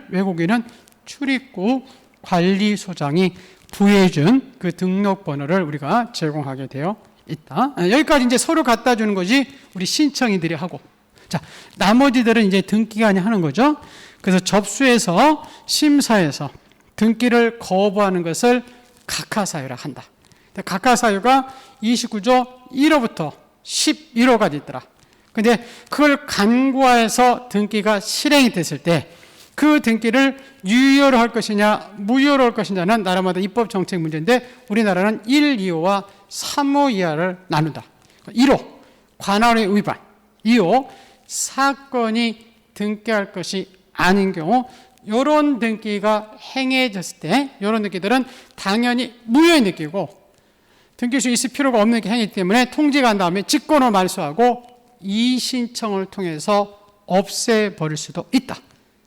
외국인은 출입국 관리소장이 부여해준 그 등록번호를 우리가 제공하게 되어 있다. 여기까지 이제 서로 갖다 주는 거지 우리 신청인들이 하고, 자, 나머지들은 이제 등기관이 하는 거죠. 그래서 접수해서 심사해서 등기를 거부하는 것을 각하사유라 한다. 각하사유가 29조 1호부터 11호까지 있더라. 근데 그걸 간과해서 등기가 실행이 됐을 때 그 등기를 유효로 할 것이냐 무효로 할 것이냐는 나라마다 입법 정책 문제인데 우리나라는 1, 2호와 3호 이하를 나눈다. 1호 관할의 위반, 2호 사건이 등기할 것이 아닌 경우, 이런 등기가 행해졌을 때 이런 등기들은 당연히 무효의 등기고 등길 수 있을 필요가 없는 게 행위이기 때문에 통지가 한 다음에 직권을 말소하고 이의신청을 통해서 없애버릴 수도 있다.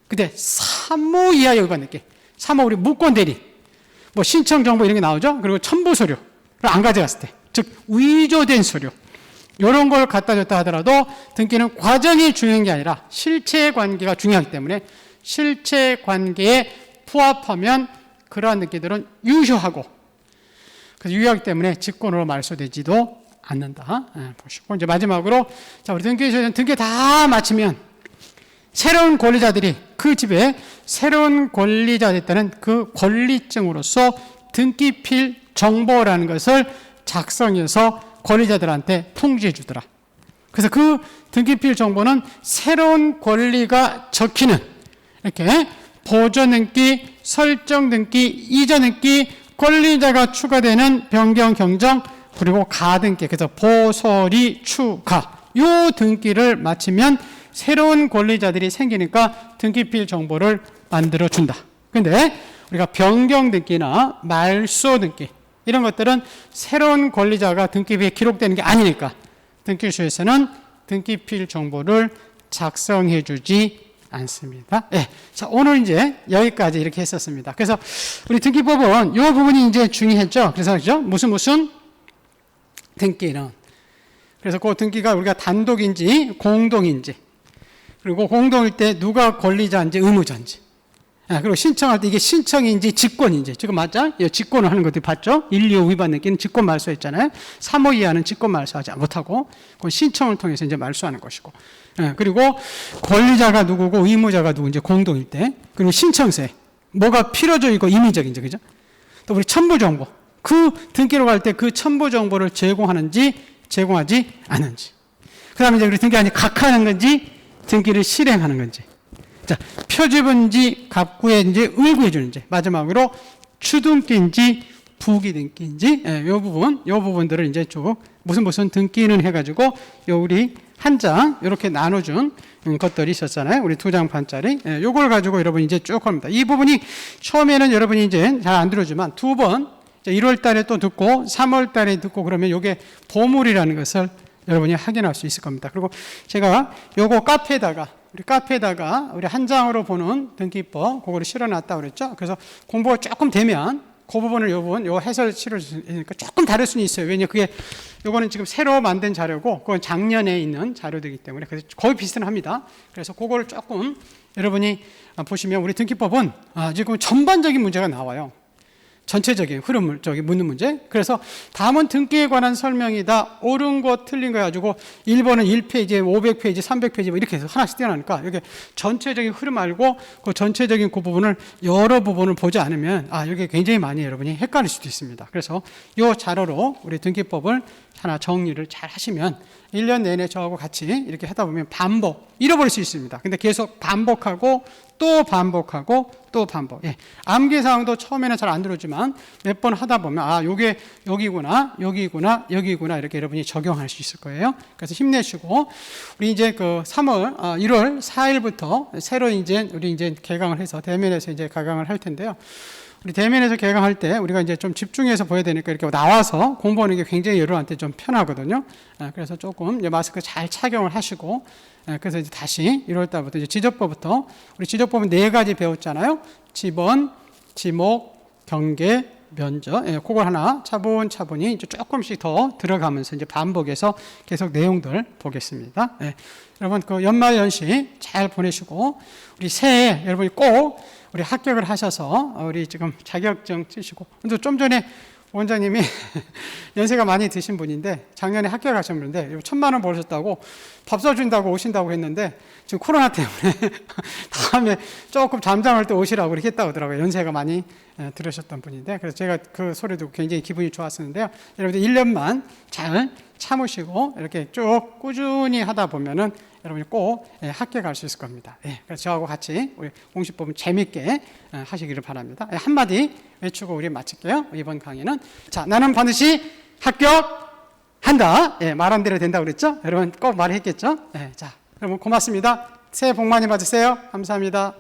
근데 3호 이하의 위반 등기, 3호 우리 무권 대리, 신청 정보 이런 게 나오죠. 그리고 첨부 서류를 안 가져갔을 때, 즉 위조된 서류 이런 걸 갖다 줬다 하더라도 등기는 과정이 중요한 게 아니라 실체 관계가 중요하기 때문에 실체 관계에 부합하면 그러한 등기들은 유효하고, 그래서 유효하기 때문에 직권으로 말소되지도 않는다. 보시고 이제 마지막으로, 자, 우리 등기소에는 등기 다 마치면 새로운 권리자들이 그 집에 새로운 권리자가 됐다는 그 권리증으로서 등기필 정보라는 것을 작성해서 권리자들한테 통지해 주더라. 그래서 그 등기필 정보는 새로운 권리가 적히는 이렇게 보존 등기, 설정 등기, 이전 등기, 권리자가 추가되는 변경, 경정, 그리고 가등기, 그래서 보소리, 추가 요 등기를 마치면 새로운 권리자들이 생기니까 등기필 정보를 만들어 준다. 근데 우리가 변경 등기나 말소 등기 이런 것들은 새로운 권리자가 등기부에 기록되는 게 아니니까 등기소에서는 등기필 정보를 작성해 주지 않습니다. 예. 자, 오늘 이제 여기까지 이렇게 했었습니다. 그래서 우리 등기법은 이 부분이 이제 중요했죠. 그래서 그죠? 무슨 등기는. 그래서 그 등기가 우리가 단독인지 공동인지, 그리고 공동일 때 누가 권리자인지 의무자인지, 그리고 신청할 때 이게 신청인지 직권인지, 지금 맞죠? 직권을 하는 것들 봤죠? 1, 2호 위반 등기는 직권 말소했잖아요. 3호 이하는 직권 말소하지 못하고, 그건 신청을 통해서 이제 말소하는 것이고, 그리고 권리자가 누구고 의무자가 누구인지 공동일 때, 그리고 신청세, 뭐가 필요적이고 임의적인지, 그죠? 또 우리 첨부정보, 그 등기로 갈 때 그 첨부정보를 제공하는지 제공하지 않은지, 그 다음에 이제 우리 등기안이 각하하는 건지 등기를 실행하는 건지, 자, 표지분지 갑구인지 의구해 주는지, 마지막으로 추등기인지 부기등기인지, 요 부분들을 이제 쭉 무슨 등기는 해가지고 요 우리 한 장 이렇게 나눠준 것들이 있었잖아요. 우리 2장 반짜리. 요걸 가지고 여러분이 이제 쭉 합니다. 이 부분이 처음에는 여러분이 이제 잘 안 들어주지만 두 번 1월 달에 또 듣고 3월 달에 듣고 그러면 요게 보물이라는 것을 여러분이 확인할 수 있을 겁니다. 그리고 제가 요거 카페에다가 우리 한 장으로 보는 등기법 그거를 실어놨다고 그랬죠. 그래서 공부가 조금 되면 그 부분을 요 해설 실어주니까 조금 다를 수는 있어요. 왜냐 그게 요거는 지금 새로 만든 자료고 그건 작년에 있는 자료들이기 때문에 그래서 거의 비슷합니다. 그래서 그거를 조금 여러분이 보시면 우리 등기법은 지금 전반적인 문제가 나와요. 전체적인 흐름을 묻는 문제. 그래서 다음은 등기에 관한 설명이다. 옳은 거 틀린 거 가지고 1번은 1페이지에 500페이지, 300페이지 뭐 이렇게 해서 하나씩 떼어나니까 이게 전체적인 흐름 알고 그 전체적인 그 부분을 여러 부분을 보지 않으면 이게 굉장히 많이 여러분이 헷갈릴 수도 있습니다. 그래서 이 자료로 우리 등기법을 하나 정리를 잘 하시면 1년 내내 저하고 같이 이렇게 하다 보면 잃어버릴 수 있습니다. 근데 계속 반복하고 또 반복하고 또 반복. 암기사항도 처음에는 잘 안 들어오지만 몇 번 하다 보면 요게 여기구나 이렇게 여러분이 적용할 수 있을 거예요. 그래서 힘내시고 우리 이제 그 1월 4일부터 새로 우리 이제 개강을 해서 대면에서 이제 개강을 할 텐데요. 우리 대면에서 개강할 때 우리가 이제 좀 집중해서 보야 되니까 이렇게 나와서 공부하는 게 굉장히 여러분한테 좀 편하거든요. 그래서 조금 이제 마스크 잘 착용을 하시고, 그래서 이제 다시 1월 달부터 이제 지적법부터 우리 지적법은 4가지 배웠잖아요. 지번, 지목, 경계, 면적. 그걸 하나 차분히 이제 조금씩 더 들어가면서 이제 반복해서 계속 내용들 보겠습니다. 여러분 그 연말연시 잘 보내시고 우리 새해 여러분이 꼭 우리 합격을 하셔서 우리 지금 자격증 쓰시고, 근데 좀 전에 원장님이 연세가 많이 드신 분인데 작년에 합격하셨는데 1,000만 원 벌으셨다고 밥 사준다고 오신다고 했는데 지금 코로나 때문에 다음에 조금 잠잠할 때 오시라고 이렇게 했다고 하더라고요. 연세가 많이 들으셨던 분인데 그래서 제가 그 소리 듣고 굉장히 기분이 좋았었는데요. 여러분들 1년만 잘 참으시고 이렇게 쭉 꾸준히 하다 보면은 여러분이 꼭 합격할 수 있을 겁니다. 그래서 저하고 같이 우리 공시법은 재밌게 하시기를 바랍니다. 한마디 외치고 우리 마칠게요. 이번 강의는 나는 반드시 합격한다. 말한 대로 된다고 그랬죠? 여러분 꼭 말했겠죠? 여러분 고맙습니다. 새해 복 많이 받으세요. 감사합니다.